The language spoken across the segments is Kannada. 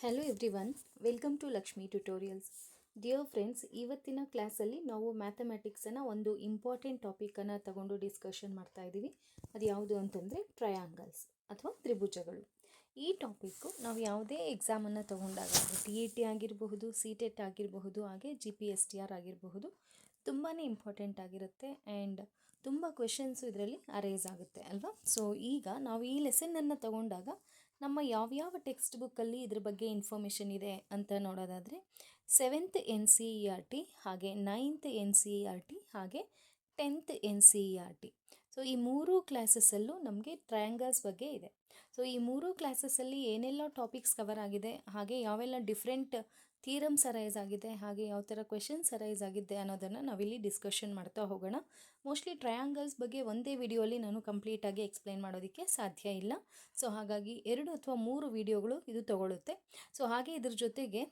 Hello everyone, welcome to Lakshmi tutorials. Dear friends, ಇವತ್ತಿನ ಕ್ಲಾಸಲ್ಲಿ ನಾವು ಮ್ಯಾಥಮೆಟಿಕ್ಸನ್ನು ಒಂದು ಇಂಪಾರ್ಟೆಂಟ್ ಟಾಪಿಕನ್ನು ತಗೊಂಡು ಡಿಸ್ಕಷನ್ ಮಾಡ್ತಾ ಇದ್ದೀವಿ. ಅದು ಯಾವುದು ಅಂತಂದರೆ ಟ್ರಯಾಂಗಲ್ಸ್ ಅಥವಾ ತ್ರಿಭುಜಗಳು. ಈ ಟಾಪಿಕ್ಕು ನಾವು ಯಾವುದೇ ಎಕ್ಸಾಮನ್ನು ತಗೊಂಡಾಗ TET ಆಗಿರಬಹುದು, CTET ಆಗಿರಬಹುದು, ಹಾಗೆ GPSTR ಆಗಿರಬಹುದು, ತುಂಬಾ ಇಂಪಾರ್ಟೆಂಟ್ ಆಗಿರುತ್ತೆ ಆ್ಯಂಡ್ ತುಂಬ ಕ್ವೆಶನ್ಸು ಇದರಲ್ಲಿ ಅರೈಸ್ ಆಗುತ್ತೆ ಅಲ್ವಾ. ಸೊ ಈಗ ನಾವು ಈ ಲೆಸನ್ನನ್ನು ತಗೊಂಡಾಗ ನಮ್ಮ ಯಾವ್ಯಾವ ಟೆಕ್ಸ್ಟ್ ಬುಕ್ಕಲ್ಲಿ ಇದ್ರ ಬಗ್ಗೆ ಇನ್ಫಾರ್ಮೇಷನ್ ಇದೆ ಅಂತ ನೋಡೋದಾದರೆ 7th NCERT, ಹಾಗೆ 9th NCERT, ಹಾಗೆ 10th NCERT. ಸೊ ಈ ಮೂರು ಕ್ಲಾಸಸ್ಸಲ್ಲೂ ನಮಗೆ ಟ್ರಯಾಂಗಲ್ಸ್ ಬಗ್ಗೆ ಇದೆ. ಸೊ ಈ ಮೂರು ಕ್ಲಾಸಸ್ಸಲ್ಲಿ ಏನೆಲ್ಲ ಟಾಪಿಕ್ಸ್ ಕವರ್ ಆಗಿದೆ, ಹಾಗೆ ಯಾವೆಲ್ಲ ಡಿಫ್ರೆಂಟ್ ಥಿಯರಮ್ಸ್ ಅರೈಸ್ ಆಗಿದೆ, ಹಾಗೆ ಯಾವ ಥರ ಕ್ವೆಶನ್ಸ್ ಅರೈಸ್ ಆಗಿದೆ ಅನ್ನೋದನ್ನು ನಾವಿಲ್ಲಿ ಡಿಸ್ಕಷನ್ ಮಾಡ್ತಾ ಹೋಗೋಣ. ಮೋಸ್ಟ್ಲಿ ಟ್ರಯಾಂಗಲ್ಸ್ ಬಗ್ಗೆ ಒಂದೇ ವಿಡಿಯೋಲಿ ನಾನು ಕಂಪ್ಲೀಟಾಗಿ ಎಕ್ಸ್ಪ್ಲೈನ್ ಮಾಡೋದಕ್ಕೆ ಸಾಧ್ಯ ಇಲ್ಲ. ಸೊ ಹಾಗಾಗಿ 2 ಅಥವಾ 3 ವಿಡಿಯೋಗಳು ಇದು ತಗೊಳ್ಳುತ್ತೆ. ಸೊ ಹಾಗೆ ಇದ್ರ ಜೊತೆಗೆ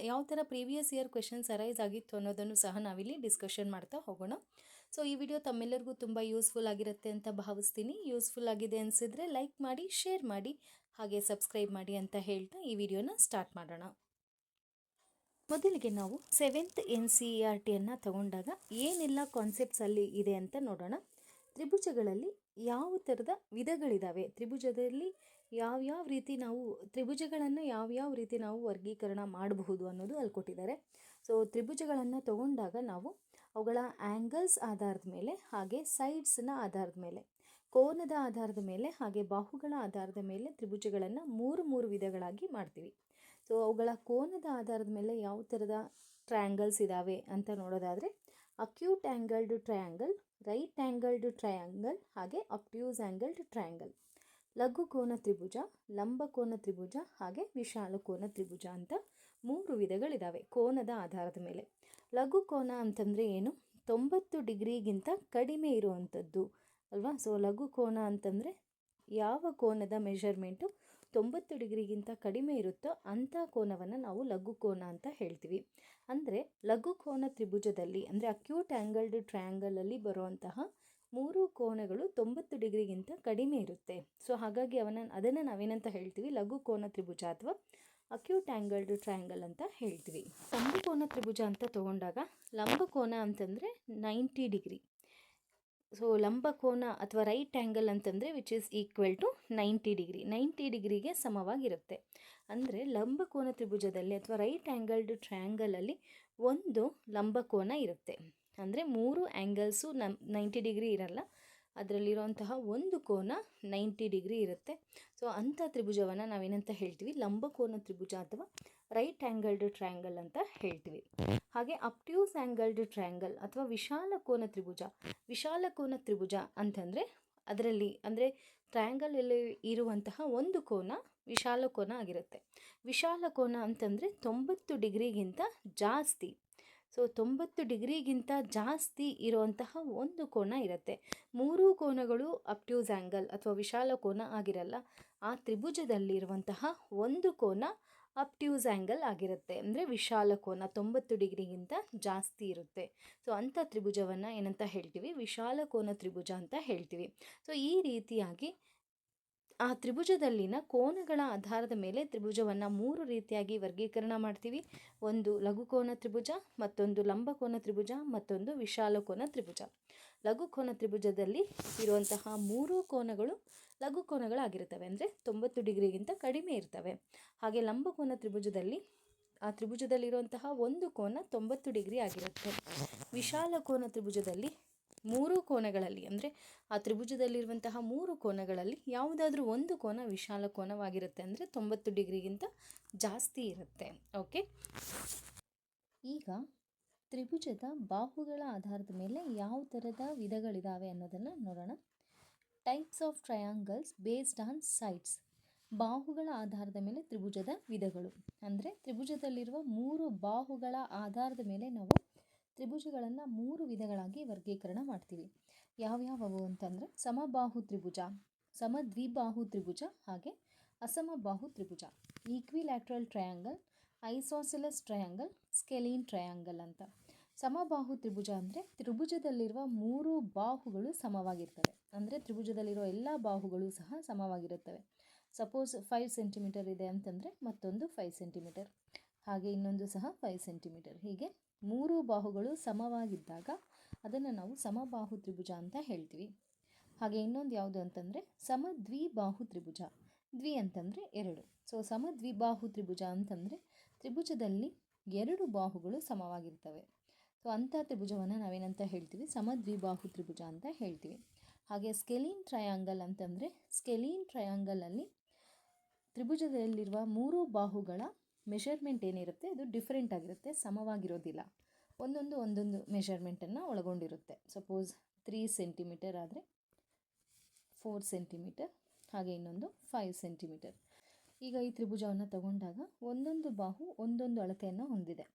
ಯಾವ ಥರ ಪ್ರೀವಿಯಸ್ ಇಯರ್ ಕ್ವೆಶನ್ಸ್ ಅರೈಸ್ ಆಗಿತ್ತು ಅನ್ನೋದನ್ನು ಸಹ ನಾವಿಲ್ಲಿ ಡಿಸ್ಕಷನ್ ಮಾಡ್ತಾ ಹೋಗೋಣ. ಸೊ ಈ ವಿಡಿಯೋ ತಮ್ಮೆಲ್ಲರಿಗೂ ತುಂಬ ಯೂಸ್ಫುಲ್ ಆಗಿರುತ್ತೆ ಅಂತ ಭಾವಿಸ್ತೀನಿ. ಯೂಸ್ಫುಲ್ ಆಗಿದೆ ಅನಿಸಿದರೆ ಲೈಕ್ ಮಾಡಿ, ಶೇರ್ ಮಾಡಿ, ಹಾಗೆ ಸಬ್ಸ್ಕ್ರೈಬ್ ಮಾಡಿ ಅಂತ ಹೇಳ್ತಾ ಈ ವಿಡಿಯೋನ ಸ್ಟಾರ್ಟ್ ಮಾಡೋಣ. ಮೊದಲಿಗೆ ನಾವು 7th NCERTಯನ್ನು ತಗೊಂಡಾಗ ಏನೆಲ್ಲ ಕಾನ್ಸೆಪ್ಟ್ಸ್ ಅಲ್ಲಿ ಇದೆ ಅಂತ ನೋಡೋಣ. ತ್ರಿಭುಜಗಳಲ್ಲಿ ಯಾವ ಥರದ ವಿಧಗಳಿದ್ದಾವೆ, ತ್ರಿಭುಜದಲ್ಲಿ ಯಾವ್ಯಾವ ರೀತಿ ನಾವು ತ್ರಿಭುಜಗಳನ್ನು ಯಾವ್ಯಾವ ರೀತಿ ನಾವು ವರ್ಗೀಕರಣ ಮಾಡಬಹುದು ಅನ್ನೋದು ಅಲ್ಲಿ ಕೊಟ್ಟಿದ್ದಾರೆ. ಸೊ ತ್ರಿಭುಜಗಳನ್ನು ತಗೊಂಡಾಗ ನಾವು ಅವುಗಳ ಆ್ಯಂಗಲ್ಸ್ ಆಧಾರದ ಮೇಲೆ, ಹಾಗೆ ಸೈಡ್ಸ್ನ ಆಧಾರದ ಮೇಲೆ, ಕೋನದ ಆಧಾರದ ಮೇಲೆ, ಹಾಗೆ ಬಾಹುಗಳ ಆಧಾರದ ಮೇಲೆ ತ್ರಿಭುಜಗಳನ್ನು ಮೂರು ವಿಧಗಳಾಗಿ ಮಾಡ್ತೀವಿ. ಸೊ ಅವುಗಳ ಕೋನದ ಆಧಾರದ ಮೇಲೆ ಯಾವ ಥರದ ಟ್ರಯಾಂಗಲ್ಸ್ ಇದ್ದಾವೆ ಅಂತ ನೋಡೋದಾದರೆ acute angled triangle, right angled triangle, ಹಾಗೆ ಅಬ್ಟ್ಯೂಸ್ ಆ್ಯಂಗಲ್ಡ್ ಟ್ರಯಾಂಗಲ್, ಲಘು ಕೋನ ತ್ರಿಭುಜ, ಲಂಬ ಕೋನ ತ್ರಿಭುಜ, ಹಾಗೆ ವಿಶಾಲ ಕೋನ ತ್ರಿಭುಜ ಅಂತ 3 ವಿಧಗಳಿದ್ದಾವೆ ಕೋನದ ಆಧಾರದ ಮೇಲೆ. ಲಘು ಕೋನ ಅಂತಂದರೆ ಏನು? 90 ಡಿಗ್ರಿಗಿಂತ ಕಡಿಮೆ ಇರುವಂಥದ್ದು ಅಲ್ವಾ. ಸೊ ಲಘು ಕೋನ ಅಂತಂದರೆ ಯಾವ ಕೋನದ ಮೆಷರ್ಮೆಂಟು 90 ಡಿಗ್ರಿಗಿಂತ ಕಡಿಮೆ ಇರುತ್ತೋ ಅಂಥ ಕೋನವನ್ನು ನಾವು ಲಘು ಕೋನ ಅಂತ ಹೇಳ್ತೀವಿ. ಅಂದರೆ ಲಘು ಕೋನ ತ್ರಿಭುಜದಲ್ಲಿ, ಅಂದರೆ ಅಕ್ಯೂಟ್ ಆ್ಯಂಗಲ್ಡ್ ಟ್ರಯಾಂಗಲಲ್ಲಿ ಬರುವಂತಹ 3 ಕೋನಗಳು 90 ಡಿಗ್ರಿಗಿಂತ ಕಡಿಮೆ ಇರುತ್ತೆ. ಸೊ ಹಾಗಾಗಿ ಅದನ್ನು ನಾವೇನಂತ ಹೇಳ್ತೀವಿ? ಲಘು ಕೋನ ತ್ರಿಭುಜ ಅಥವಾ ಅಕ್ಯೂಟ್ ಆ್ಯಂಗಲ್ಡ್ ಟ್ರಯಾಂಗಲ್ ಅಂತ ಹೇಳ್ತೀವಿ. ಲಂಬಕೋನ ತ್ರಿಭುಜ ಅಂತ ತಗೊಂಡಾಗ ಲಂಬಕೋನ ಅಂತಂದರೆ 90 ಡಿಗ್ರಿ. ಸೊ ಲಂಬಕೋನ ಅಥವಾ ರೈಟ್ ಆ್ಯಂಗಲ್ ಅಂತಂದರೆ which is equal to 90 degree, 90 ಡಿಗ್ರಿಗೆ ಸಮವಾಗಿರುತ್ತೆ. ಅಂದರೆ ಲಂಬಕೋನ ತ್ರಿಭುಜದಲ್ಲಿ ಅಥವಾ ರೈಟ್ ಆ್ಯಂಗಲ್ಡ್ ಟ್ರಯಾಂಗಲಲ್ಲಿ ಒಂದು ಲಂಬಕೋನ ಇರುತ್ತೆ. ಅಂದರೆ 3 ಆ್ಯಂಗಲ್ಸು 90 ಡಿಗ್ರಿ ಇರಲ್ಲ, ಅದರಲ್ಲಿರುವಂತಹ ಒಂದು ಕೋನ 90 ಡಿಗ್ರಿ ಇರುತ್ತೆ. ಸೊ ಅಂಥ ತ್ರಿಭುಜವನ್ನು ನಾವೇನಂತ ಹೇಳ್ತೀವಿ? ಲಂಬಕೋನ ತ್ರಿಭುಜ ಅಥವಾ ರೈಟ್ ಆ್ಯಂಗಲ್ಡ್ ಟ್ರಯಾಂಗಲ್ ಅಂತ ಹೇಳ್ತೀವಿ. ಹಾಗೆ ಅಬ್ಟ್ಯೂಸ್ ಆ್ಯಂಗಲ್ಡ್ ಟ್ರಯಾಂಗಲ್ ಅಥವಾ ವಿಶಾಲ ಕೋನ ತ್ರಿಭುಜ. ವಿಶಾಲ ಕೋನ ತ್ರಿಭುಜ ಅಂತಂದರೆ ಅದರಲ್ಲಿ ಅಂದರೆ ಟ್ರಯಾಂಗಲಲ್ಲಿ ಇರುವಂತಹ ಒಂದು ಕೋನ ವಿಶಾಲ ಕೋನ ಆಗಿರುತ್ತೆ. ವಿಶಾಲ ಕೋನ ಅಂತಂದರೆ 90 ಡಿಗ್ರಿಗಿಂತ ಜಾಸ್ತಿ. ಸೊ 90 ಡಿಗ್ರಿಗಿಂತ ಜಾಸ್ತಿ ಇರುವಂತಹ ಒಂದು ಕೋನ ಇರುತ್ತೆ. 3 ಕೋನಗಳು ಅಬ್ಟ್ಯೂಸ್ ಆ್ಯಂಗಲ್ ಅಥವಾ ವಿಶಾಲ ಕೋನ ಆಗಿರಲ್ಲ. ಆ ತ್ರಿಭುಜದಲ್ಲಿರುವಂತಹ ಒಂದು ಕೋನ ಅಬ್ಟ್ಯೂಸ್ ಆ್ಯಂಗಲ್ ಆಗಿರುತ್ತೆ, ಅಂದರೆ ವಿಶಾಲ ಕೋನ 90 ಡಿಗ್ರಿಗಿಂತ ಜಾಸ್ತಿ ಇರುತ್ತೆ. ಸೊ ಅಂಥ ತ್ರಿಭುಜವನ್ನು ಏನಂತ ಹೇಳ್ತೀವಿ? ವಿಶಾಲ ಕೋನ ತ್ರಿಭುಜ ಅಂತ ಹೇಳ್ತೀವಿ. ಸೊ ಈ ರೀತಿಯಾಗಿ ಆ ತ್ರಿಭುಜದಲ್ಲಿನ ಕೋನಗಳ ಆಧಾರದ ಮೇಲೆ ತ್ರಿಭುಜವನ್ನು 3 ರೀತಿಯಾಗಿ ವರ್ಗೀಕರಣ ಮಾಡ್ತೀವಿ. ಒಂದು ಲಘುಕೋನ ತ್ರಿಭುಜ, ಮತ್ತೊಂದು ಲಂಬಕೋನ ತ್ರಿಭುಜ, ಮತ್ತೊಂದು ವಿಶಾಲ ಕೋನ ತ್ರಿಭುಜ. ಲಘುಕೋನ ತ್ರಿಭುಜದಲ್ಲಿ ಇರುವಂತಹ 3 ಕೋನಗಳು ಲಘು ಕೋನಗಳಾಗಿರ್ತವೆ, ಅಂದರೆ 90 ಡಿಗ್ರಿಗಿಂತ ಕಡಿಮೆ ಇರ್ತವೆ. ಹಾಗೆ ಲಂಬಕೋನ ತ್ರಿಭುಜದಲ್ಲಿ ಆ ತ್ರಿಭುಜದಲ್ಲಿರುವಂತಹ ಒಂದು ಕೋನ 90 ಡಿಗ್ರಿ ಆಗಿರುತ್ತೆ. ವಿಶಾಲ ಕೋನ ತ್ರಿಭುಜದಲ್ಲಿ 3 ಕೋನಗಳಲ್ಲಿ, ಅಂದರೆ ಆ ತ್ರಿಭುಜದಲ್ಲಿರುವಂತಹ 3 ಕೋನಗಳಲ್ಲಿ ಯಾವುದಾದ್ರೂ ಒಂದು ಕೋನ ವಿಶಾಲ ಕೋನವಾಗಿರುತ್ತೆ, ಅಂದರೆ 90 ಡಿಗ್ರಿಗಿಂತ ಜಾಸ್ತಿ ಇರುತ್ತೆ. ಓಕೆ, ಈಗ ತ್ರಿಭುಜದ ಬಾಹುಗಳ ಆಧಾರದ ಮೇಲೆ ಯಾವ ಥರದ ವಿಧಗಳಿದ್ದಾವೆ ಅನ್ನೋದನ್ನು ನೋಡೋಣ. Types of triangles based on sides. ಬಾಹುಗಳ ಆಧಾರದ ಮೇಲೆ ತ್ರಿಭುಜದ ವಿಧಗಳು, ಅಂದರೆ ತ್ರಿಭುಜದಲ್ಲಿರುವ 3 ಬಾಹುಗಳ ಆಧಾರದ ಮೇಲೆ ನಾವು ತ್ರಿಭುಜಗಳನ್ನು 3 ವಿಧಗಳಾಗಿ ವರ್ಗೀಕರಣ ಮಾಡ್ತೀವಿ. ಯಾವ್ಯಾವವು ಅಂತಂದರೆ ಸಮಬಾಹು ತ್ರಿಭುಜ, ಸಮದ್ವಿಬಾಹು ತ್ರಿಭುಜ, ಹಾಗೆ ಅಸಮಬಾಹು ತ್ರಿಭುಜ, equilateral triangle, isosceles triangle, scalene triangle ಅಂತ. ಸಮಬಾಹು ತ್ರಿಭುಜ ಅಂದರೆ ತ್ರಿಭುಜದಲ್ಲಿರುವ 3 ಬಾಹುಗಳು ಸಮವಾಗಿರ್ತವೆ, ಅಂದರೆ ತ್ರಿಭುಜದಲ್ಲಿರುವ ಎಲ್ಲ ಬಾಹುಗಳು ಸಹ ಸಮವಾಗಿರುತ್ತವೆ. ಸಪೋಸ್ 5 ಸೆಂಟಿಮೀಟರ್ ಇದೆ ಅಂತಂದರೆ ಮತ್ತೊಂದು 5 ಸೆಂಟಿಮೀಟರ್, ಹಾಗೆ ಇನ್ನೊಂದು ಸಹ 5 ಸೆಂಟಿಮೀಟರ್. ಹೀಗೆ 3 ಬಾಹುಗಳು ಸಮವಾಗಿದ್ದಾಗ ಅದನ್ನು ನಾವು ಸಮಬಾಹು ತ್ರಿಭುಜ ಅಂತ ಹೇಳ್ತೀವಿ. ಹಾಗೆ ಇನ್ನೊಂದು ಯಾವುದು ಅಂತಂದರೆ ಸಮದ್ವಿಬಾಹು ತ್ರಿಭುಜ. ದ್ವಿ ಅಂತಂದರೆ 2. ಸೊ ಸಮದ್ವಿಬಾಹು ತ್ರಿಭುಜ ಅಂತಂದರೆ ತ್ರಿಭುಜದಲ್ಲಿ 2 ಬಾಹುಗಳು ಸಮವಾಗಿರ್ತವೆ. ಸೊ ಅಂಥ ತ್ರಿಭುಜವನ್ನು ನಾವೇನಂತ ಹೇಳ್ತೀವಿ? ಸಮದ್ವಿಬಾಹು ತ್ರಿಭುಜ ಅಂತ ಹೇಳ್ತೀವಿ. ಹಾಗೆ ಸ್ಕೆಲೀನ್ ಟ್ರಯಾಂಗಲ್ ಅಂತಂದರೆ ಸ್ಕೆಲೀನ್ ಟ್ರಯಾಂಗಲಲ್ಲಿ ತ್ರಿಭುಜದಲ್ಲಿರುವ 3 ಬಾಹುಗಳ ಮೆಷರ್ಮೆಂಟ್ ಏನಿರುತ್ತೆ ಅದು ಡಿಫ್ರೆಂಟ್ ಆಗಿರುತ್ತೆ, ಸಮವಾಗಿರೋದಿಲ್ಲ. ಒಂದೊಂದು ಮೆಷರ್ಮೆಂಟನ್ನು ಒಳಗೊಂಡಿರುತ್ತೆ. ಸಪೋಸ್ 3 ಸೆಂಟಿಮೀಟರ್ ಆದರೆ 4 ಸೆಂಟಿಮೀಟರ್, ಹಾಗೆ ಇನ್ನೊಂದು 5 ಸೆಂಟಿಮೀಟರ್. ಈಗ ಈ ತ್ರಿಭುಜವನ್ನು ತಗೊಂಡಾಗ ಒಂದೊಂದು ಬಾಹು ಒಂದೊಂದು ಅಳತೆಯನ್ನು ಹೊಂದಿದೆ.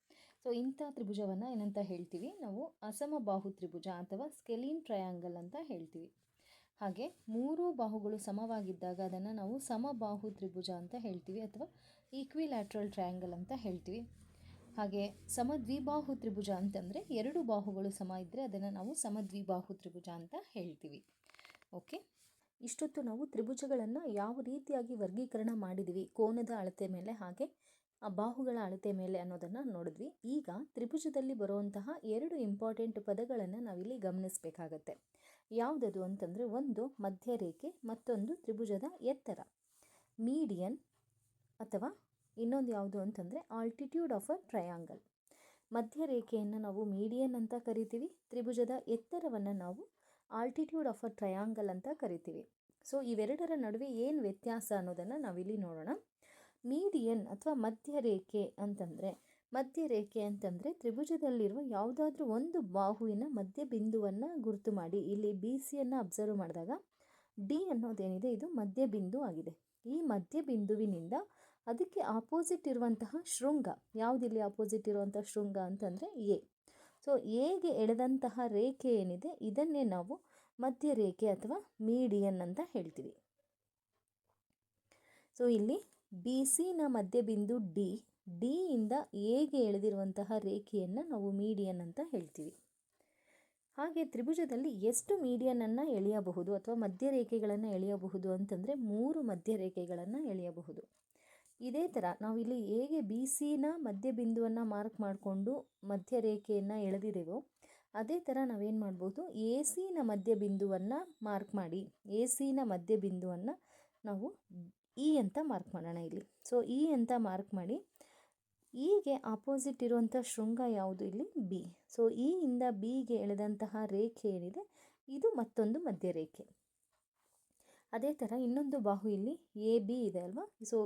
ಸೊ ಇಂಥ ತ್ರಿಭುಜವನ್ನು ಏನಂತ ಹೇಳ್ತೀವಿ? ನಾವು ಅಸಮಬಾಹು ತ್ರಿಭುಜ ಅಥವಾ ಸ್ಕೆಲೀನ್ ಟ್ರಯಾಂಗಲ್ ಅಂತ ಹೇಳ್ತೀವಿ. ಹಾಗೆ 3 ಬಾಹುಗಳು ಸಮವಾಗಿದ್ದಾಗ ಅದನ್ನು ನಾವು ಸಮಬಾಹು ತ್ರಿಭುಜ ಅಂತ ಹೇಳ್ತೀವಿ ಅಥವಾ ಈಕ್ವಿಲ್ಯಾಟ್ರಲ್ ಟ್ರಯಾಂಗಲ್ ಅಂತ ಹೇಳ್ತೀವಿ. ಹಾಗೆ ಸಮದ್ವಿಬಾಹು ತ್ರಿಭುಜ ಅಂತಂದರೆ 2 ಬಾಹುಗಳು ಸಮ ಇದ್ದರೆ ಅದನ್ನು ನಾವು ಸಮದ್ವಿಬಾಹು ತ್ರಿಭುಜ ಅಂತ ಹೇಳ್ತೀವಿ. ಓಕೆ, ಇಷ್ಟೊತ್ತು ನಾವು ತ್ರಿಭುಜಗಳನ್ನು ಯಾವ ರೀತಿಯಾಗಿ ವರ್ಗೀಕರಣ ಮಾಡಿದ್ವಿ, ಕೋನದ ಅಳತೆ ಮೇಲೆ ಹಾಗೆ ಆ ಬಾಹುಗಳ ಅಳತೆ ಮೇಲೆ ಅನ್ನೋದನ್ನು ನೋಡಿದ್ವಿ. ಈಗ ತ್ರಿಭುಜದಲ್ಲಿ ಬರುವಂತಹ 2 ಇಂಪಾರ್ಟೆಂಟ್ ಪದಗಳನ್ನು ನಾವಿಲ್ಲಿ ಗಮನಿಸಬೇಕಾಗತ್ತೆ. ಯಾವುದದು ಅಂತಂದರೆ ಒಂದು ಮಧ್ಯರೇಖೆ, ಮತ್ತೊಂದು ತ್ರಿಭುಜದ ಎತ್ತರ, ಮೀಡಿಯನ್ ಅಥವಾ ಇನ್ನೊಂದು ಯಾವುದು ಅಂತಂದರೆ ಆಲ್ಟಿಟ್ಯೂಡ್ ಆಫ್ ಅ ಟ್ರಯಾಂಗಲ್. ಮಧ್ಯರೇಖೆಯನ್ನು ನಾವು ಮೀಡಿಯನ್ ಅಂತ ಕರಿತೀವಿ, ತ್ರಿಭುಜದ ಎತ್ತರವನ್ನು ನಾವು ಆಲ್ಟಿಟ್ಯೂಡ್ ಆಫ್ ಅ ಟ್ರಯಾಂಗಲ್ ಅಂತ ಕರಿತೀವಿ. ಸೊ ಇವೆರಡರ ನಡುವೆ ಏನು ವ್ಯತ್ಯಾಸ ಅನ್ನೋದನ್ನು ನಾವಿಲ್ಲಿ ನೋಡೋಣ. ಮೀಡಿಯನ್ ಅಥವಾ ಮಧ್ಯರೇಖೆ ಅಂತಂದರೆ ತ್ರಿಭುಜದಲ್ಲಿರುವ ಯಾವುದಾದ್ರೂ ಒಂದು ಬಾಹುವಿನ ಮಧ್ಯ ಬಿಂದುವನ್ನು ಗುರುತು ಮಾಡಿ. ಇಲ್ಲಿ ಬಿ ಸಿಯನ್ನು ಅಬ್ಸರ್ವ್ ಮಾಡಿದಾಗ ಡಿ ಅನ್ನೋದೇನಿದೆ ಇದು ಮಧ್ಯ ಬಿಂದು ಆಗಿದೆ. ಈ ಮಧ್ಯ ಬಿಂದುವಿನಿಂದ ಅದಕ್ಕೆ ಆಪೋಸಿಟ್ ಇರುವಂತಹ ಶೃಂಗ, ಯಾವುದಿಲ್ಲಿ ಆಪೋಸಿಟ್ ಇರುವಂಥ ಶೃಂಗ ಅಂತಂದರೆ ಎ. ಸೊ ಎಗೆ ಎಳೆದಂತಹ ರೇಖೆ ಏನಿದೆ ಇದನ್ನೇ ನಾವು ಮಧ್ಯರೇಖೆ ಅಥವಾ ಮೀಡಿಯನ್ ಅಂತ ಹೇಳ್ತೀವಿ. ಸೊ ಇಲ್ಲಿ ಬಿ ಸಿನ ಮಧ್ಯಬಿಂದು ಡಿ, ಡಿಯಿಂದ ಎಗೆ ಎಳೆದಿರುವಂತಹ ರೇಖೆಯನ್ನು ನಾವು ಮೀಡಿಯನ್ ಅಂತ ಹೇಳ್ತೀವಿ. ಹಾಗೆ ತ್ರಿಭುಜದಲ್ಲಿ ಎಷ್ಟು ಮೀಡಿಯನನ್ನು ಎಳೆಯಬಹುದು ಅಥವಾ ಮಧ್ಯರೇಖೆಗಳನ್ನು ಎಳೆಯಬಹುದು ಅಂತಂದರೆ 3 ಮಧ್ಯರೇಖೆಗಳನ್ನು ಎಳೆಯಬಹುದು. ಇದೇ ಥರ ನಾವಿಲ್ಲಿ ಹೇಗೆ ಬಿ ಸಿನ ಮಧ್ಯಬಿಂದುವನ್ನು ಮಾರ್ಕ್ ಮಾಡಿಕೊಂಡು ಮಧ್ಯರೇಖೆಯನ್ನು ಎಳೆದಿದ್ದೇವೋ ಅದೇ ಥರ ನಾವೇನು ಮಾಡ್ಬೋದು, ಎ ಸಿನ ಮಧ್ಯಬಿಂದುವನ್ನು ಮಾರ್ಕ್ ಮಾಡಿ, ಎ ಸಿನ ಮಧ್ಯಬಿಂದುವನ್ನು ನಾವು ಇ ಅಂತ ಮಾರ್ಕ್ ಮಾಡೋಣ ಇಲ್ಲಿ. ಸೊ ಇ ಅಂತ ಮಾರ್ಕ್ ಮಾಡಿ, ಇಗೆ ಆಪೋಸಿಟ್ ಇರುವಂಥ ಶೃಂಗ ಯಾವುದು? ಇಲ್ಲಿ ಬಿ. ಸೊ ಇ ಇಂದ ಬಿಗೆ ಎಳೆದಂತಹ ರೇಖೆ ಏನಿದೆ ಇದು ಮತ್ತೊಂದು ಮಧ್ಯರೇಖೆ. ಅದೇ ಥರ ಇನ್ನೊಂದು ಬಾಹು ಇಲ್ಲಿ ಎ ಬಿ ಇದೆ ಅಲ್ವಾ? ಸೊ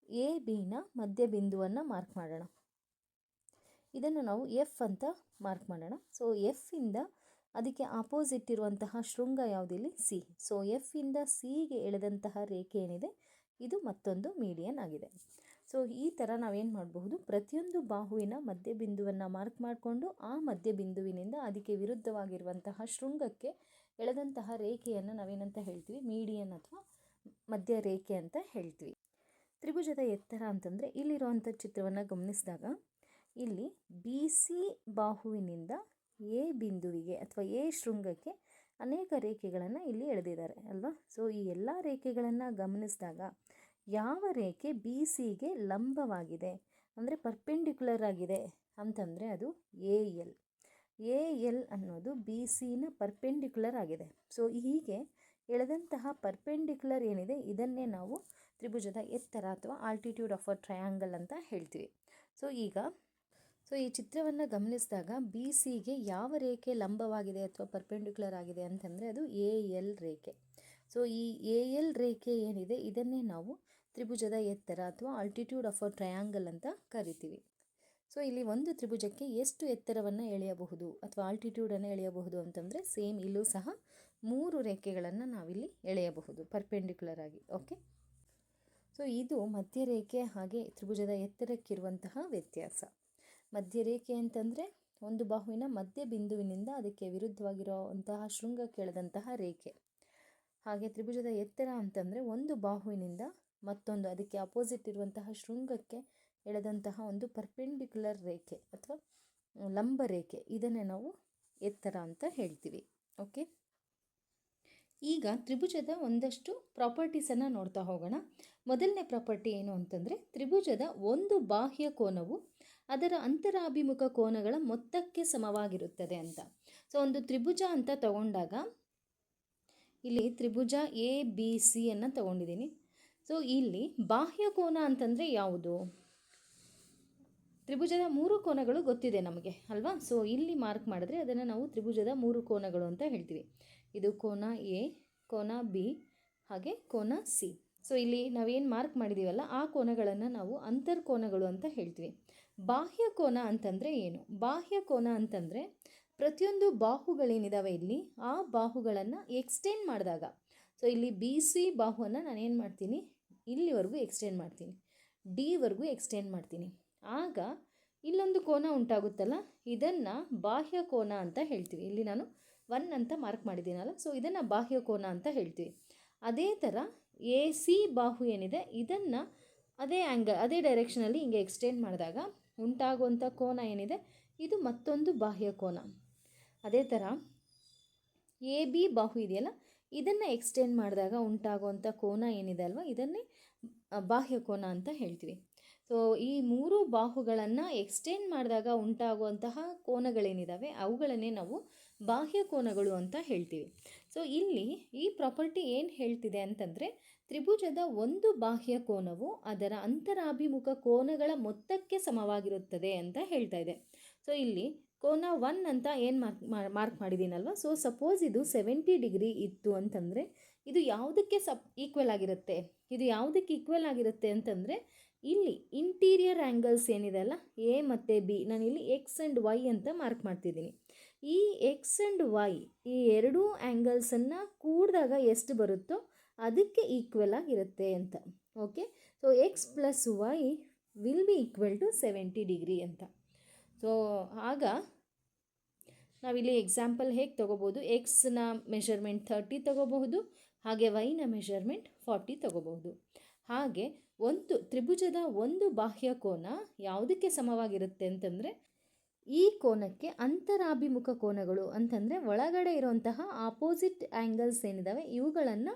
ಎ ಬಿನ ಮಧ್ಯಬಿಂದುವನ್ನು ಮಾರ್ಕ್ ಮಾಡೋಣ. ಇದನ್ನು ನಾವು ಎಫ್ ಅಂತ ಮಾರ್ಕ್ ಮಾಡೋಣ. ಸೊ ಎಫ್ ಇಂದ ಅದಕ್ಕೆ ಆಪೋಸಿಟ್ ಇರುವಂತಹ ಶೃಂಗ ಯಾವುದಿಲ್ಲಿ? ಸಿ. ಸೊ ಎಫ್ ಇಂದ ಸಿಗೆ ಎಳೆದಂತಹ ರೇಖೆ ಏನಿದೆ ಇದು ಮತ್ತೊಂದು ಮೀಡಿಯನ್ ಆಗಿದೆ. ಸೊ ಈ ಥರ ನಾವೇನು ಮಾಡಬಹುದು, ಪ್ರತಿಯೊಂದು ಬಾಹುವಿನ ಮಧ್ಯಬಿಂದುವನ್ನು ಮಾರ್ಕ್ ಮಾಡಿಕೊಂಡು ಆ ಮಧ್ಯಬಿಂದುವಿನಿಂದ ಅದಕ್ಕೆ ವಿರುದ್ಧವಾಗಿರುವಂತಹ ಶೃಂಗಕ್ಕೆ ಎಳೆದಂತಹ ರೇಖೆಯನ್ನು ನಾವೇನಂತ ಹೇಳ್ತೀವಿ? ಮೀಡಿಯನ್ ಅಥವಾ ಮಧ್ಯ ರೇಖೆ ಅಂತ ಹೇಳ್ತೀವಿ. ತ್ರಿಭುಜದ ಎತ್ತರ ಅಂತಂದರೆ ಇಲ್ಲಿರುವಂಥ ಚಿತ್ರವನ್ನು ಗಮನಿಸಿದಾಗ ಇಲ್ಲಿ ಬಿ ಸಿ ಬಾಹುವಿನಿಂದ ಎ ಬಿಂದುವಿಗೆ ಅಥವಾ ಎ ಶೃಂಗಕ್ಕೆ ಅನೇಕ ರೇಖೆಗಳನ್ನು ಇಲ್ಲಿ ಎಳೆದಿದ್ದಾರೆ ಅಲ್ವಾ? ಸೊ ಈ ಎಲ್ಲ ರೇಖೆಗಳನ್ನು ಗಮನಿಸಿದಾಗ ಯಾವ ರೇಖೆ ಬಿ ಸಿಗೆ ಲಂಬವಾಗಿದೆ ಅಂದರೆ ಪರ್ಪೆಂಡಿಕ್ಯುಲರ್ ಆಗಿದೆ ಅಂತಂದರೆ ಅದು ಎ ಎಲ್. ಎ ಎಲ್ ಅನ್ನೋದು ಬಿ ಸಿನ ಪರ್ಪೆಂಡಿಕ್ಯುಲರ್ ಆಗಿದೆ. ಸೊ ಹೀಗೆ ಎಳೆದಂತಹ ಪರ್ಪೆಂಡಿಕ್ಯುಲರ್ ಏನಿದೆ ಇದನ್ನೇ ನಾವು ತ್ರಿಭುಜದ ಎತ್ತರ ಅಥವಾ ಆಲ್ಟಿಟ್ಯೂಡ್ ಆಫ್ ಅ ಟ್ರಯಾಂಗಲ್ ಅಂತ ಹೇಳ್ತೀವಿ. ಸೊ ಈ ಚಿತ್ರವನ್ನು ಗಮನಿಸಿದಾಗ ಬಿ ಸಿಗೆ ಯಾವ ರೇಖೆ ಲಂಬವಾಗಿದೆ ಅಥವಾ ಪರ್ಪೆಂಡಿಕ್ಯುಲರ್ ಆಗಿದೆ ಅಂತಂದರೆ ಅದು ಎ ಎಲ್ ರೇಖೆ. ಸೊ ಈ ಎ ಎಲ್ ರೇಖೆ ಏನಿದೆ ಇದನ್ನೇ ನಾವು ತ್ರಿಭುಜದ ಎತ್ತರ ಅಥವಾ ಆಲ್ಟಿಟ್ಯೂಡ್ ಆಫ್ ಅ ಟ್ರಯಾಂಗಲ್ ಅಂತ ಕರಿತೀವಿ. ಸೊ ಇಲ್ಲಿ ಒಂದು ತ್ರಿಭುಜಕ್ಕೆ ಎಷ್ಟು ಎತ್ತರವನ್ನು ಎಳೆಯಬಹುದು ಅಥವಾ ಆಲ್ಟಿಟ್ಯೂಡನ್ನು ಎಳೆಯಬಹುದು ಅಂತಂದರೆ ಸೇಮ್ ಇಲ್ಲೂ ಸಹ 3 ರೇಖೆಗಳನ್ನು ನಾವಿಲ್ಲಿ ಎಳೆಯಬಹುದು ಪರ್ಪೆಂಡಿಕ್ಯುಲರ್ ಆಗಿ. ಓಕೆ, ಸೊ ಇದು ಮಧ್ಯರೇಖೆ ಹಾಗೆ ತ್ರಿಭುಜದ ಎತ್ತರಕ್ಕಿರುವಂತಹ ವ್ಯತ್ಯಾಸ. ಮಧ್ಯರೇಖೆ ಅಂತಂದರೆ ಒಂದು ಬಾಹುವಿನ ಮಧ್ಯ ಬಿಂದುವಿನಿಂದ ಅದಕ್ಕೆ ವಿರುದ್ಧವಾಗಿರುವಂತಹ ಶೃಂಗಕ್ಕೆ ಎಳೆದಂತಹ ರೇಖೆ. ಹಾಗೆ ತ್ರಿಭುಜದ ಎತ್ತರ ಅಂತಂದರೆ ಒಂದು ಬಾಹುವಿನಿಂದ ಮತ್ತೊಂದು ಅದಕ್ಕೆ ಅಪೋಸಿಟ್ ಇರುವಂತಹ ಶೃಂಗಕ್ಕೆ ಎಳೆದಂತಹ ಒಂದು ಪರ್ಪೆಂಡಿಕ್ಯುಲರ್ ರೇಖೆ ಅಥವಾ ಲಂಬ ರೇಖೆ, ಇದನ್ನೇ ನಾವು ಎತ್ತರ ಅಂತ ಹೇಳ್ತೀವಿ. ಓಕೆ, ಈಗ ತ್ರಿಭುಜದ ಒಂದಷ್ಟು ಪ್ರಾಪರ್ಟೀಸನ್ನು ನೋಡ್ತಾ ಹೋಗೋಣ. ಮೊದಲನೇ ಪ್ರಾಪರ್ಟಿ ಏನು ಅಂತಂದರೆ, ತ್ರಿಭುಜದ ಒಂದು ಬಾಹ್ಯ ಕೋನವು ಅದರ ಅಂತರಾಭಿಮುಖ ಕೋನಗಳ ಮೊತ್ತಕ್ಕೆ ಸಮವಾಗಿರುತ್ತದೆ ಅಂತ. ಸೊ ಒಂದು ತ್ರಿಭುಜ ಅಂತ ತಗೊಂಡಾಗ ಇಲ್ಲಿ ತ್ರಿಭುಜ ಎ ಬಿ ಸಿ ಅನ್ನು ತಗೊಂಡಿದ್ದೀನಿ. ಸೊ ಇಲ್ಲಿ ಬಾಹ್ಯ ಕೋನ ಅಂತಂದರೆ ಯಾವುದು? ತ್ರಿಭುಜದ ಮೂರು ಕೋನಗಳು ಗೊತ್ತಿದೆ ನಮಗೆ ಅಲ್ವಾ? ಸೊ ಇಲ್ಲಿ ಮಾರ್ಕ್ ಮಾಡಿದ್ರೆ ಅದನ್ನು ನಾವು ತ್ರಿಭುಜದ ಮೂರು ಕೋನಗಳು ಅಂತ ಹೇಳ್ತೀವಿ. ಇದು ಕೋನ ಎ, ಕೋನ ಬಿ, ಹಾಗೆ ಕೋನ ಸಿ. ಸೊ ಇಲ್ಲಿ ನಾವೇನು ಮಾರ್ಕ್ ಮಾಡಿದ್ದೀವಲ್ಲ ಆ ಕೋನಗಳನ್ನು ನಾವು ಅಂತರ್ಕೋನಗಳು ಅಂತ ಹೇಳ್ತೀವಿ. ಬಾಹ್ಯ ಕೋನ ಅಂತಂದರೆ ಏನು? ಬಾಹ್ಯ ಕೋನ ಅಂತಂದರೆ ಪ್ರತಿಯೊಂದು ಬಾಹುಗಳೇನಿದ್ದಾವೆ ಇಲ್ಲಿ ಆ ಬಾಹುಗಳನ್ನು ಎಕ್ಸ್ಟೆಂಡ್ ಮಾಡಿದಾಗ, ಸೊ ಇಲ್ಲಿ ಬಿ ಸಿ ಬಾಹುವನ್ನು ನಾನೇನು ಮಾಡ್ತೀನಿ, ಇಲ್ಲಿವರೆಗೂ ಎಕ್ಸ್ಟೆಂಡ್ ಮಾಡ್ತೀನಿ, ಡಿವರೆಗೂ ಎಕ್ಸ್ಟೆಂಡ್ ಮಾಡ್ತೀನಿ. ಆಗ ಇಲ್ಲೊಂದು ಕೋನ ಉಂಟಾಗುತ್ತಲ್ಲ, ಇದನ್ನು ಬಾಹ್ಯ ಕೋನ ಅಂತ ಹೇಳ್ತೀವಿ. ಇಲ್ಲಿ ನಾನು 1 ಅಂತ ಮಾರ್ಕ್ ಮಾಡಿದ್ದೀನಲ್ಲ, ಸೊ ಇದನ್ನು ಬಾಹ್ಯ ಕೋನ ಅಂತ ಹೇಳ್ತೀವಿ. ಅದೇ ಥರ ಎ ಸಿ ಬಾಹು ಏನಿದೆ ಇದನ್ನು ಅದೇ ಡೈರೆಕ್ಷನಲ್ಲಿ ಹಿಂಗೆ ಎಕ್ಸ್ಟೆಂಡ್ ಮಾಡಿದಾಗ ಉಂಟಾಗುವಂಥ ಕೋನ ಏನಿದೆ ಇದು ಮತ್ತೊಂದು ಬಾಹ್ಯ ಕೋನ. ಅದೇ ಥರ ಎ ಬಿ ಬಾಹು ಇದೆಯಲ್ಲ ಇದನ್ನು ಎಕ್ಸ್ಟೆಂಡ್ ಮಾಡಿದಾಗ ಉಂಟಾಗುವಂಥ ಕೋನ ಏನಿದೆ ಅಲ್ವಾ ಇದನ್ನೇ ಬಾಹ್ಯ ಕೋನ ಅಂತ ಹೇಳ್ತೀವಿ. ಸೊ ಈ ಮೂರು ಬಾಹುಗಳನ್ನು ಎಕ್ಸ್ಟೆಂಡ್ ಮಾಡಿದಾಗ ಉಂಟಾಗುವಂತಹ ಕೋನಗಳೇನಿದ್ದಾವೆ ಅವುಗಳನ್ನೇ ನಾವು ಬಾಹ್ಯ ಕೋನಗಳು ಅಂತ ಹೇಳ್ತೀವಿ. ಸೊ ಇಲ್ಲಿ ಈ ಪ್ರಾಪರ್ಟಿ ಏನು ಹೇಳ್ತಿದೆ ಅಂತಂದರೆ, ತ್ರಿಭುಜದ ಒಂದು ಬಾಹ್ಯ ಕೋನವು ಅದರ ಅಂತರಾಭಿಮುಖ ಕೋನಗಳ ಮೊತ್ತಕ್ಕೆ ಸಮವಾಗಿರುತ್ತದೆ ಅಂತ ಹೇಳ್ತಾ ಇದೆ. ಸೊ ಇಲ್ಲಿ ಕೋನ 1 ಅಂತ ಏನು ಮಾರ್ಕ್ ಮಾಡಿದ್ದೀನಲ್ವ, ಸೊ ಸಪೋಸ್ ಇದು 70 ಡಿಗ್ರಿ ಇತ್ತು ಅಂತಂದರೆ ಇದು ಯಾವುದಕ್ಕೆ ಈಕ್ವಲ್ ಆಗಿರುತ್ತೆ? ಇದು ಯಾವುದಕ್ಕೆ ಈಕ್ವಲ್ ಆಗಿರುತ್ತೆ ಅಂತಂದರೆ ಇಲ್ಲಿ ಇಂಟೀರಿಯರ್ ಆ್ಯಂಗಲ್ಸ್ ಏನಿದೆ ಅಲ್ಲ ಎ ಮತ್ತು ಬಿ, ನಾನಿಲ್ಲಿ ಎಕ್ಸ್ ಆ್ಯಂಡ್ ವೈ ಅಂತ ಮಾರ್ಕ್ ಮಾಡ್ತಿದ್ದೀನಿ. ಈ ಎಕ್ಸ್ ಆ್ಯಂಡ್ ವೈ ಈ ಎರಡೂ ಆ್ಯಂಗಲ್ಸನ್ನು ಕೂಡಿದಾಗ ಎಷ್ಟು ಬರುತ್ತೋ ಅದಕ್ಕೆ ಈಕ್ವಲ್ ಆಗಿರುತ್ತೆ ಅಂತ. Okay, so X plus Y will be equal to 70 degree ಅಂತ. ಸೊ ಆಗ ನಾವಿಲ್ಲಿ ಎಕ್ಸಾಂಪಲ್ ಹೇಗೆ ತೊಗೋಬೋದು, ಎಕ್ಸ್ನ ಮೆಷರ್ಮೆಂಟ್ 30 ತೊಗೋಬಹುದು, ಹಾಗೆ ವೈನ ಮೆಷರ್ಮೆಂಟ್ 40 ತೊಗೋಬಹುದು. ಹಾಗೆ ಒಂದು ತ್ರಿಭುಜದ ಒಂದು ಬಾಹ್ಯ ಕೋನ ಯಾವುದಕ್ಕೆ ಸಮವಾಗಿರುತ್ತೆ ಅಂತಂದರೆ ಈ ಕೋನಕ್ಕೆ ಅಂತರಾಭಿಮುಖ ಕೋನಗಳು ಅಂತಂದರೆ ಒಳಗಡೆ ಇರುವಂತಹ ಆಪೋಸಿಟ್ ಆ್ಯಂಗಲ್ಸ್ ಏನಿದ್ದಾವೆ ಇವುಗಳನ್ನು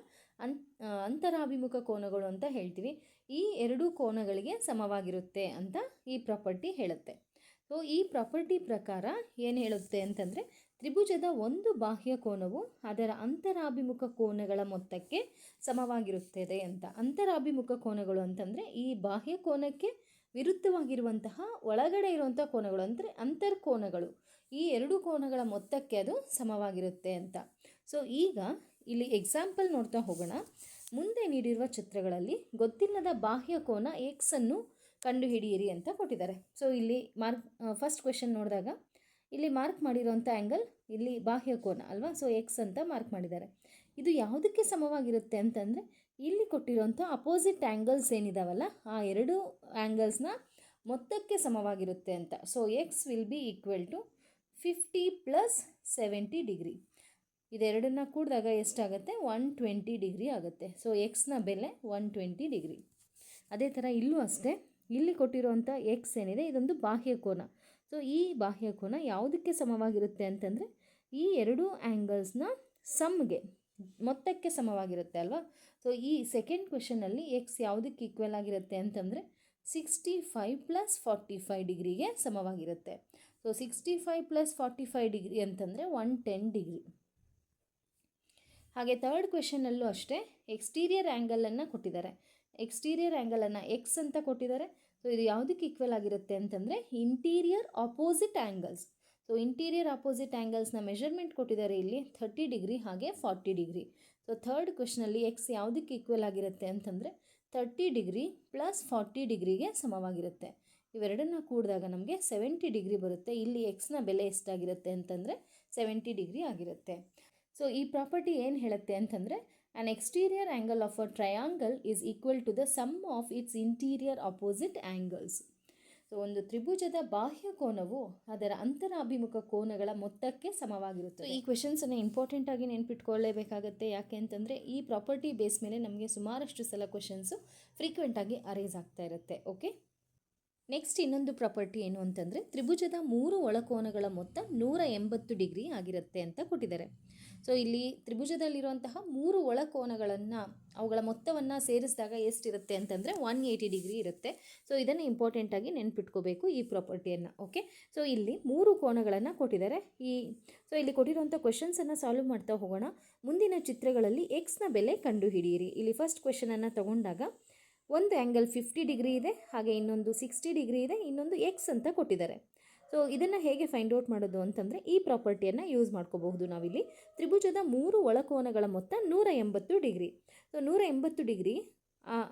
ಅಂತರಾಭಿಮುಖ ಕೋನಗಳು ಅಂತ ಹೇಳ್ತೀವಿ. ಈ ಎರಡೂ ಕೋನಗಳಿಗೆ ಸಮವಾಗಿರುತ್ತೆ ಅಂತ ಈ ಪ್ರಾಪರ್ಟಿ ಹೇಳುತ್ತೆ. ಸೊ ಈ ಪ್ರಾಪರ್ಟಿ ಪ್ರಕಾರ ಏನು ಹೇಳುತ್ತೆ ಅಂತಂದರೆ, ತ್ರಿಭುಜದ ಒಂದು ಬಾಹ್ಯ ಕೋನವು ಅದರ ಅಂತರಾಭಿಮುಖ ಕೋನಗಳ ಮೊತ್ತಕ್ಕೆ ಸಮವಾಗಿರುತ್ತದೆ ಅಂತ. ಅಂತರಾಭಿಮುಖ ಕೋನಗಳು ಅಂತಂದರೆ ಈ ಬಾಹ್ಯ ಕೋನಕ್ಕೆ ವಿರುದ್ಧವಾಗಿರುವಂತಹ ಒಳಗಡೆ ಇರುವಂಥ ಕೋನಗಳು ಅಂದರೆ ಅಂತರ್ಕೋನಗಳು. ಈ ಎರಡು ಕೋನಗಳ ಮೊತ್ತಕ್ಕೆ ಅದು ಸಮವಾಗಿರುತ್ತೆ ಅಂತ. ಸೊ ಈಗ ಇಲ್ಲಿ ಎಕ್ಸಾಂಪಲ್ ನೋಡ್ತಾ ಹೋಗೋಣ. ಮುಂದೆ ನೀಡಿರುವ ಚಿತ್ರಗಳಲ್ಲಿ ಗೊತ್ತಿಲ್ಲದ ಬಾಹ್ಯ ಕೋನ ಎಕ್ಸ್ ಅನ್ನು ಕಂಡುಹಿಡಿಯಿರಿ ಅಂತ ಕೊಟ್ಟಿದ್ದಾರೆ. ಸೊ ಇಲ್ಲಿ ಫಸ್ಟ್ ಕ್ವೆಶನ್ ನೋಡಿದಾಗ ಇಲ್ಲಿ ಮಾರ್ಕ್ ಮಾಡಿರೋಂಥ ಆ್ಯಂಗಲ್ ಇಲ್ಲಿ ಬಾಹ್ಯ ಕೋನ ಅಲ್ವಾ, ಸೊ ಎಕ್ಸ್ ಅಂತ ಮಾರ್ಕ್ ಮಾಡಿದ್ದಾರೆ. ಇದು ಯಾವುದಕ್ಕೆ ಸಮವಾಗಿರುತ್ತೆ ಅಂತಂದರೆ ಇಲ್ಲಿ ಕೊಟ್ಟಿರೋಂಥ ಅಪೋಸಿಟ್ ಆ್ಯಂಗಲ್ಸ್ ಏನಿದಾವಲ್ಲ ಆ ಎರಡು ಆ್ಯಂಗಲ್ಸ್ನ ಮೊತ್ತಕ್ಕೆ ಸಮವಾಗಿರುತ್ತೆ ಅಂತ. So x will be equal to 50 + 70 degree. ಇದೆರಡನ್ನ ಕೂಡಿದಾಗ ಎಷ್ಟಾಗುತ್ತೆ? 120 ಡಿಗ್ರಿ ಆಗುತ್ತೆ. ಸೊ ಎಕ್ಸ್ನ ಬೆಲೆ 120 ಡಿಗ್ರಿ. ಅದೇ ಥರ ಇಲ್ಲೂ ಅಷ್ಟೇ, ಇಲ್ಲಿ ಕೊಟ್ಟಿರುವಂಥ ಎಕ್ಸ್ ಏನಿದೆ ಇದೊಂದು ಬಾಹ್ಯ ಕೋನ. ಸೊ ಈ ಬಾಹ್ಯ ಕೋನ ಯಾವುದಕ್ಕೆ ಸಮವಾಗಿರುತ್ತೆ ಅಂತಂದರೆ ಈ ಎರಡು ಆ್ಯಂಗಲ್ಸ್ನ ಸಮ್ಗೆ ಮೊತ್ತಕ್ಕೆ ಸಮವಾಗಿರುತ್ತೆ ಅಲ್ವಾ. ಸೊ ಈ ಸೆಕೆಂಡ್ ಕ್ವೆಶನಲ್ಲಿ ಎಕ್ಸ್ ಯಾವುದಕ್ಕೆ ಈಕ್ವಲ್ ಆಗಿರುತ್ತೆ ಅಂತಂದರೆ 65 + 45 ಡಿಗ್ರಿಗೆ ಸಮವಾಗಿರುತ್ತೆ. ಸೊ 65 + 45 ಡಿಗ್ರಿ ಅಂತಂದರೆ 110 ಡಿಗ್ರಿ. ಹಾಗೆ ಥರ್ಡ್ ಕ್ವೆಶನಲ್ಲೂ ಅಷ್ಟೇ ಎಕ್ಸ್ಟೀರಿಯರ್ ಆ್ಯಂಗಲನ್ನು ಕೊಟ್ಟಿದ್ದಾರೆ. ಎಕ್ಸ್ಟೀರಿಯರ್ ಆ್ಯಂಗಲನ್ನು ಎಕ್ಸ್ ಅಂತ ಕೊಟ್ಟಿದ್ದಾರೆ. ಸೊ ಇದು ಯಾವುದಕ್ಕೆ ಈಕ್ವಲ್ ಆಗಿರುತ್ತೆ ಅಂತಂದರೆ interior opposite angles. So interior opposite ಆ್ಯಂಗಲ್ಸ್ನ ಮೆಷರ್ಮೆಂಟ್ ಕೊಟ್ಟಿದ್ದಾರೆ ಇಲ್ಲಿ 30 ಡಿಗ್ರಿ ಹಾಗೆ 40 ಡಿಗ್ರಿ. ಸೊ ಥರ್ಡ್ ಕ್ವೆಶನಲ್ಲಿ ಎಕ್ಸ್ ಯಾವುದಕ್ಕೆ ಈಕ್ವಲ್ ಆಗಿರುತ್ತೆ ಅಂತಂದರೆ 30 ಡಿಗ್ರಿ + 40 ಡಿಗ್ರಿಗೆ ಸಮವಾಗಿರುತ್ತೆ. ಇವೆರಡನ್ನ ಕೂಡಿದಾಗ ನಮಗೆ 70 ಡಿಗ್ರಿ ಬರುತ್ತೆ. ಇಲ್ಲಿ ಎಕ್ಸ್ನ ಬೆಲೆ ಎಷ್ಟಾಗಿರುತ್ತೆ ಅಂತಂದರೆ 70 ಡಿಗ್ರಿ ಆಗಿರುತ್ತೆ. ಸೊ ಈ ಪ್ರಾಪರ್ಟಿ ಏನು ಹೇಳುತ್ತೆ ಅಂತಂದರೆ an exterior angle of a triangle is equal to the sum of its interior opposite angles. So ಒಂದು ತ್ರಿಭುಜದ ಬಾಹ್ಯ ಕೋನವು ಅದರ ಅಂತರಾಭಿಮುಖ ಕೋನಗಳ ಮೊತ್ತಕ್ಕೆ ಸಮವಾಗಿರುತ್ತೆ. ಈ ಕ್ವೆಶನ್ಸನ್ನು ಇಂಪಾರ್ಟೆಂಟ್ ಆಗಿ ನೆನ್ಪಿಟ್ಕೊಳ್ಳೇಬೇಕಾಗತ್ತೆ. ಯಾಕೆ ಅಂತಂದರೆ ಈ ಪ್ರಾಪರ್ಟಿ ಬೇಸ್ ಮೇಲೆ ನಮಗೆ ಸುಮಾರಷ್ಟು ಸಲ ಕ್ವೆಶನ್ಸು ಫ್ರೀಕ್ವೆಂಟಾಗಿ ಅರೈಸ್ ಆಗ್ತಾ ಇರುತ್ತೆ. ಓಕೆ. ನೆಕ್ಸ್ಟ್ ಇನ್ನೊಂದು ಪ್ರಾಪರ್ಟಿ ಏನು ಅಂತಂದರೆ ತ್ರಿಭುಜದ 3 ಒಳಕೋನಗಳ ಮೊತ್ತ 180 ಡಿಗ್ರಿ ಆಗಿರುತ್ತೆ ಅಂತ ಕೊಟ್ಟಿದ್ದಾರೆ. ಸೊ ಇಲ್ಲಿ ತ್ರಿಭುಜದಲ್ಲಿರುವಂತಹ 3 ಒಳಕೋನಗಳನ್ನು ಅವುಗಳ ಮೊತ್ತವನ್ನು ಸೇರಿಸಿದಾಗ ಎಷ್ಟಿರುತ್ತೆ ಅಂತಂದರೆ 180 ಡಿಗ್ರಿ ಇರುತ್ತೆ. ಸೊ ಇದನ್ನು ಇಂಪಾರ್ಟೆಂಟಾಗಿ ನೆನ್ಪಿಟ್ಕೋಬೇಕು ಈ ಪ್ರಾಪರ್ಟಿಯನ್ನು. ಓಕೆ, ಸೊ ಇಲ್ಲಿ 3 ಕೋನಗಳನ್ನು ಕೊಟ್ಟಿದ್ದಾರೆ. ಸೊ ಇಲ್ಲಿ ಕೊಟ್ಟಿರುವಂಥ ಕ್ವೆಶನ್ಸನ್ನು ಸಾಲ್ವ್ ಮಾಡ್ತಾ ಹೋಗೋಣ. ಮುಂದಿನ ಚಿತ್ರಗಳಲ್ಲಿ ಎಕ್ಸ್ನ ಬೆಲೆ ಕಂಡುಹಿಡಿಯಿರಿ. ಇಲ್ಲಿ ಫಸ್ಟ್ ಕ್ವೆಶನನ್ನು ತಗೊಂಡಾಗ ಒಂದು ಆ್ಯಂಗಲ್ 50 ಡಿಗ್ರಿ ಇದೆ, ಹಾಗೆ ಇನ್ನೊಂದು 60 ಡಿಗ್ರಿ ಇದೆ, ಇನ್ನೊಂದು ಎಕ್ಸ್ ಅಂತ ಕೊಟ್ಟಿದ್ದಾರೆ. ಸೊ ಇದನ್ನು ಹೇಗೆ ಫೈಂಡ್ ಔಟ್ ಮಾಡೋದು ಅಂತಂದರೆ ಈ ಪ್ರಾಪರ್ಟಿಯನ್ನು ಯೂಸ್ ಮಾಡ್ಕೋಬಹುದು ನಾವಿಲ್ಲಿ. ತ್ರಿಭುಜದ 3 ಒಳಕೋನಗಳ ಮೊತ್ತ 180 ಡಿಗ್ರಿ. ಸೊ 180 ಡಿಗ್ರಿ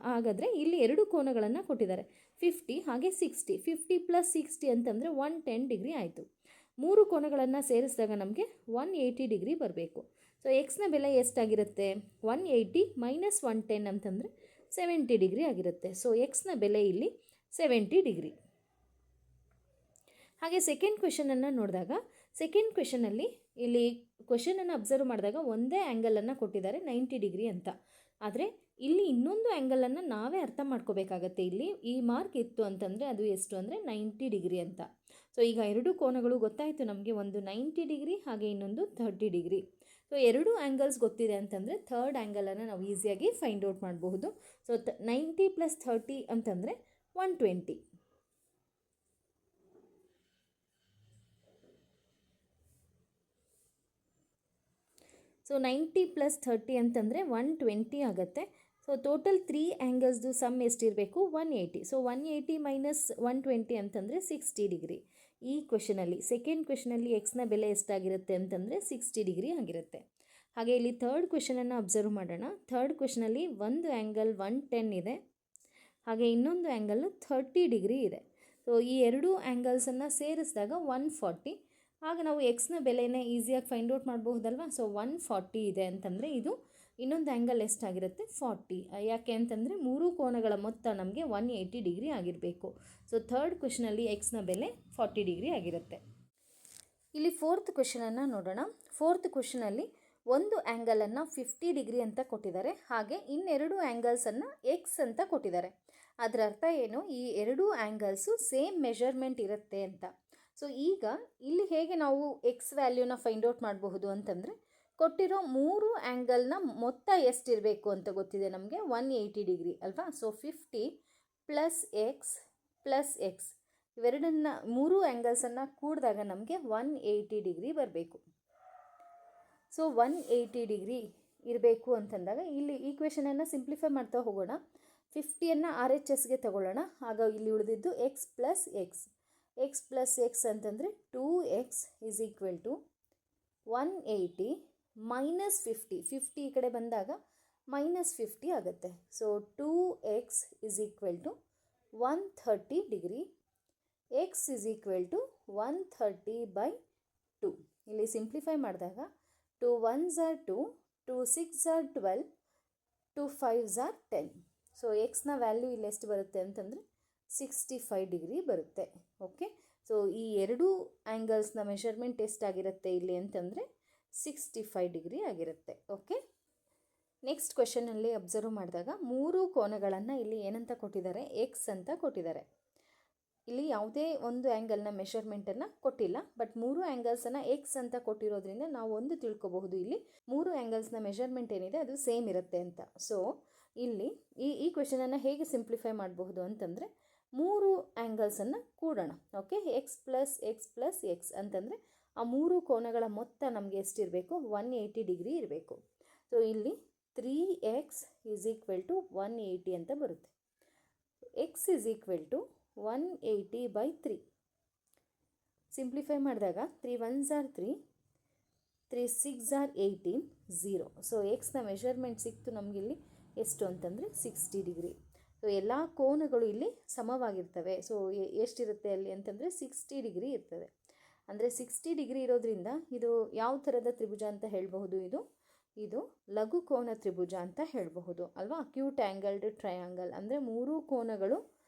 ಹಾಗಾದರೆ ಇಲ್ಲಿ 2 ಕೋನಗಳನ್ನು ಕೊಟ್ಟಿದ್ದಾರೆ, 50 ಹಾಗೆ 60. 50 + 60 ಅಂತಂದರೆ 110 ಡಿಗ್ರಿ ಆಯಿತು. 3 ಕೋನಗಳನ್ನು ಸೇರಿಸಿದಾಗ ನಮಗೆ 180 ಡಿಗ್ರಿ ಬರಬೇಕು. ಸೊ ಎಕ್ಸ್ನ ಬೆಲೆ ಎಷ್ಟಾಗಿರುತ್ತೆ? 180 - 110 ಅಂತಂದರೆ 70 ಡಿಗ್ರಿ ಆಗಿರುತ್ತೆ. ಸೊ ಎಕ್ಸ್ನ ಬೆಲೆ ಇಲ್ಲಿ 70 ಡಿಗ್ರಿ. ಹಾಗೆ ಸೆಕೆಂಡ್ ಕ್ವೆಶನನ್ನು ನೋಡಿದಾಗ ಸೆಕೆಂಡ್ ಕ್ವೆಶನಲ್ಲಿ ಇಲ್ಲಿ ಕ್ವೆಶನನ್ನು ಅಬ್ಸರ್ವ್ ಮಾಡಿದಾಗ ಒಂದೇ ಆ್ಯಂಗಲನ್ನು ಕೊಟ್ಟಿದ್ದಾರೆ 90 ಡಿಗ್ರಿ ಅಂತ. ಆದರೆ ಇಲ್ಲಿ ಇನ್ನೊಂದು ಆ್ಯಂಗಲನ್ನು ನಾವೇ ಅರ್ಥ ಮಾಡ್ಕೋಬೇಕಾಗತ್ತೆ. ಇಲ್ಲಿ ಈ ಮಾರ್ಕ್ ಇತ್ತು ಅಂತಂದರೆ ಅದು ಎಷ್ಟು ಅಂದರೆ 90 ಡಿಗ್ರಿ ಅಂತ. ಸೊ ಈಗ 2 ಕೋನಗಳು ಗೊತ್ತಾಯಿತು ನಮಗೆ, ಒಂದು 90 ಡಿಗ್ರಿ ಹಾಗೆ ಇನ್ನೊಂದು 30 ಡಿಗ್ರಿ. ಸೊ 2 ಆ್ಯಂಗಲ್ಸ್ ಗೊತ್ತಿದೆ ಅಂತಂದರೆ ಥರ್ಡ್ ಆ್ಯಂಗಲನ್ನು ನಾವು ಈಸಿಯಾಗಿ ಫೈಂಡ್ ಔಟ್ ಮಾಡಬಹುದು. ಸೊ 90 + 30 ಅಂತಂದರೆ 120. ಸೊ 90 + 30 ಅಂತಂದರೆ 120 ಆಗುತ್ತೆ. ಸೊ ಟೋಟಲ್ 3 ಆ್ಯಂಗಲ್ಸ್ದು ಸಮ್ ಎಷ್ಟಿರಬೇಕು? 180. ಸೊ 180 - 120 ಅಂತಂದರೆ 60 ಡಿಗ್ರಿ. ಈ ಕ್ವೆಶನಲ್ಲಿ ಸೆಕೆಂಡ್ ಕ್ವೆಶನಲ್ಲಿ ಎಕ್ಸ್ನ ಬೆಲೆ ಎಷ್ಟಾಗಿರುತ್ತೆ ಅಂತಂದರೆ 60 ಡಿಗ್ರಿ ಆಗಿರುತ್ತೆ. ಹಾಗೆ ಇಲ್ಲಿ ಥರ್ಡ್ ಕ್ವೆಶನನ್ನು ಅಬ್ಸರ್ವ್ ಮಾಡೋಣ. ಥರ್ಡ್ ಕ್ವೆಶನಲ್ಲಿ ಒಂದು ಆ್ಯಂಗಲ್ 110 ಇದೆ, ಹಾಗೆ ಇನ್ನೊಂದು ಆ್ಯಂಗಲ್ಲು 30 ಡಿಗ್ರಿ ಇದೆ. ಸೊ ಈ 2 ಆ್ಯಂಗಲ್ಸನ್ನು ಸೇರಿಸಿದಾಗ 140. ಆಗ ನಾವು ಎಕ್ಸ್ನ ಬೆಲೆನೇ ಈಸಿಯಾಗಿ ಫೈಂಡ್ ಔಟ್ ಮಾಡಬಹುದಲ್ವ. ಸೊ 140 ಇದೆ ಅಂತಂದರೆ ಇದು ಇನ್ನೊಂದು ಆ್ಯಂಗಲ್ ಎಷ್ಟಾಗಿರುತ್ತೆ? 40. ಯಾಕೆ ಅಂತಂದರೆ 3 ಕೋನಗಳ ಮೊತ್ತ ನಮಗೆ 180 ಡಿಗ್ರಿ ಆಗಿರಬೇಕು. ಸೊ ಥರ್ಡ್ ಕ್ವೆಶನಲ್ಲಿ ಎಕ್ಸ್ನ ಬೆಲೆ 40 ಡಿಗ್ರಿ ಆಗಿರುತ್ತೆ. ಇಲ್ಲಿ ಫೋರ್ತ್ ಕ್ವೆಶನನ್ನು ನೋಡೋಣ. ಫೋರ್ತ್ ಕ್ವೆಶನಲ್ಲಿ ಒಂದು ಆ್ಯಂಗಲನ್ನು 50 ಡಿಗ್ರಿ ಅಂತ ಕೊಟ್ಟಿದ್ದಾರೆ, ಹಾಗೆ ಇನ್ನೆರಡು ಆ್ಯಂಗಲ್ಸನ್ನು ಎಕ್ಸ್ ಅಂತ ಕೊಟ್ಟಿದ್ದಾರೆ. ಅದರ ಅರ್ಥ ಏನು? ಈ 2 ಆ್ಯಂಗಲ್ಸು ಸೇಮ್ ಮೆಷರ್ಮೆಂಟ್ ಇರುತ್ತೆ ಅಂತ. ಸೊ ಈಗ ಇಲ್ಲಿ ಹೇಗೆ ನಾವು ಎಕ್ಸ್ ವ್ಯಾಲ್ಯೂನ ಫೈಂಡ್ ಔಟ್ ಮಾಡಬಹುದು ಅಂತಂದರೆ ಕೊಟ್ಟಿರೋ 3 ಆ್ಯಂಗಲ್ನ ಮೊತ್ತ ಎಷ್ಟಿರಬೇಕು ಅಂತ ಗೊತ್ತಿದೆ ನಮಗೆ, 180 ಡಿಗ್ರಿ ಅಲ್ವಾ. ಸೊ 50 + ಎಕ್ಸ್ + ಎಕ್ಸ್ ಇವೆರಡನ್ನ 3 ಆ್ಯಂಗಲ್ಸನ್ನು ಕೂಡಿದಾಗ ನಮಗೆ 180 ಡಿಗ್ರಿ ಬರಬೇಕು. ಸೊ 180 ಡಿಗ್ರಿ ಇರಬೇಕು ಅಂತಂದಾಗ ಇಲ್ಲಿ ಈಕ್ವೇಷನನ್ನು ಸಿಂಪ್ಲಿಫೈ ಮಾಡ್ತಾ ಹೋಗೋಣ. 50ಯನ್ನು RHSಗೆ ತಗೊಳ್ಳೋಣ. ಆಗ ಇಲ್ಲಿ ಉಳಿದಿದ್ದು ಎಕ್ಸ್ + ಎಕ್ಸ್. ಎಕ್ಸ್ + ಎಕ್ಸ್ ಅಂತಂದರೆ 2x = 180 - 50. 50 ಈ ಕಡೆ ಬಂದಾಗ -50 ಆಗುತ್ತೆ. So 2x = 130 degree. ಎಕ್ಸ್ = 130/2. ಇಲ್ಲಿ ಸಿಂಪ್ಲಿಫೈ ಮಾಡಿದಾಗ 2 1s are 2, 2 6s are 12, 2 5s are 10. So ಎಕ್ಸ್ನ ವ್ಯಾಲ್ಯೂ ಇಲ್ಲಿ ಎಷ್ಟು ಬರುತ್ತೆ ಅಂತಂದರೆ 65 ಡಿಗ್ರಿ ಬರುತ್ತೆ. ಓಕೆ, ಸೊ ಈ 2 ಆ್ಯಂಗಲ್ಸ್ನ ಮೆಷರ್ಮೆಂಟ್ ಎಷ್ಟಾಗಿರುತ್ತೆ ಇಲ್ಲಿ ಅಂತಂದರೆ 65 ಡಿಗ್ರಿ ಆಗಿರುತ್ತೆ. ಓಕೆ, ನೆಕ್ಸ್ಟ್ ಕ್ವೆಶನಲ್ಲಿ ಅಬ್ಸರ್ವ್ ಮಾಡಿದಾಗ 3 ಕೋನಗಳನ್ನು ಇಲ್ಲಿ ಏನಂತ ಕೊಟ್ಟಿದ್ದಾರೆ? ಎಕ್ಸ್ ಅಂತ ಕೊಟ್ಟಿದ್ದಾರೆ. ಇಲ್ಲಿ ಯಾವುದೇ ಒಂದು ಆ್ಯಂಗಲ್ನ ಮೆಷರ್ಮೆಂಟನ್ನು ಕೊಟ್ಟಿಲ್ಲ, ಬಟ್ 3 ಆ್ಯಂಗಲ್ಸನ್ನು ಎಕ್ಸ್ ಅಂತ ಕೊಟ್ಟಿರೋದ್ರಿಂದ ನಾವು ಒಂದು ತಿಳ್ಕೊಬಹುದು, ಇಲ್ಲಿ 3 ಆ್ಯಂಗಲ್ಸ್ನ ಮೆಷರ್ಮೆಂಟ್ ಏನಿದೆ ಅದು ಸೇಮ್ ಇರುತ್ತೆ ಅಂತ. ಸೊ ಇಲ್ಲಿ ಈ ಕ್ವೆಶನನ್ನು ಹೇಗೆ ಸಿಂಪ್ಲಿಫೈ ಮಾಡಬಹುದು ಅಂತಂದರೆ 3 ಆ್ಯಂಗಲ್ಸನ್ನು ಕೂಡೋಣ. ಓಕೆ, ಎಕ್ಸ್ + ಎಕ್ಸ್ + ಎಕ್ಸ್ ಅಂತಂದರೆ ಆ 3 ಕೋನಗಳ ಮೊತ್ತ ನಮಗೆ ಎಷ್ಟಿರಬೇಕು? 180 ಡಿಗ್ರಿ ಇರಬೇಕು. ಸೊ ಇಲ್ಲಿ 3x = 180 ಅಂತ ಬರುತ್ತೆ. ಎಕ್ಸ್ = 180/3. ಸಿಂಪ್ಲಿಫೈ ಮಾಡಿದಾಗ 3 1s are 3, 3 6s are 18, 0. So ಎಕ್ಸ್ನ ಮೆಷರ್ಮೆಂಟ್ ಸಿಕ್ತು ನಮಗಿಲ್ಲಿ ಎಷ್ಟು ಅಂತಂದರೆ 60 ಡಿಗ್ರಿ. ಸೊ ಎಲ್ಲ ಕೋನಗಳು ಇಲ್ಲಿ ಸಮವಾಗಿರ್ತವೆ. ಸೊ ಎಷ್ಟಿರುತ್ತೆ ಅಲ್ಲಿ ಅಂತಂದರೆ 60 ಡಿಗ್ರಿ ಇರ್ತದೆ. ಅಂದರೆ 60 ಡಿಗ್ರಿ ಇರೋದ್ರಿಂದ ಇದು ಯಾವ ಥರದ ತ್ರಿಭುಜ ಅಂತ ಹೇಳಬಹುದು? ಇದು ಲಘು ಕೋನ ತ್ರಿಭುಜ ಅಂತ ಹೇಳಬಹುದು ಅಲ್ವಾ. ಅಕ್ಯೂಟ್ ಆ್ಯಂಗಲ್ಡ್ ಟ್ರಯಾಂಗಲ್ ಅಂದರೆ 3 ಕೋನಗಳು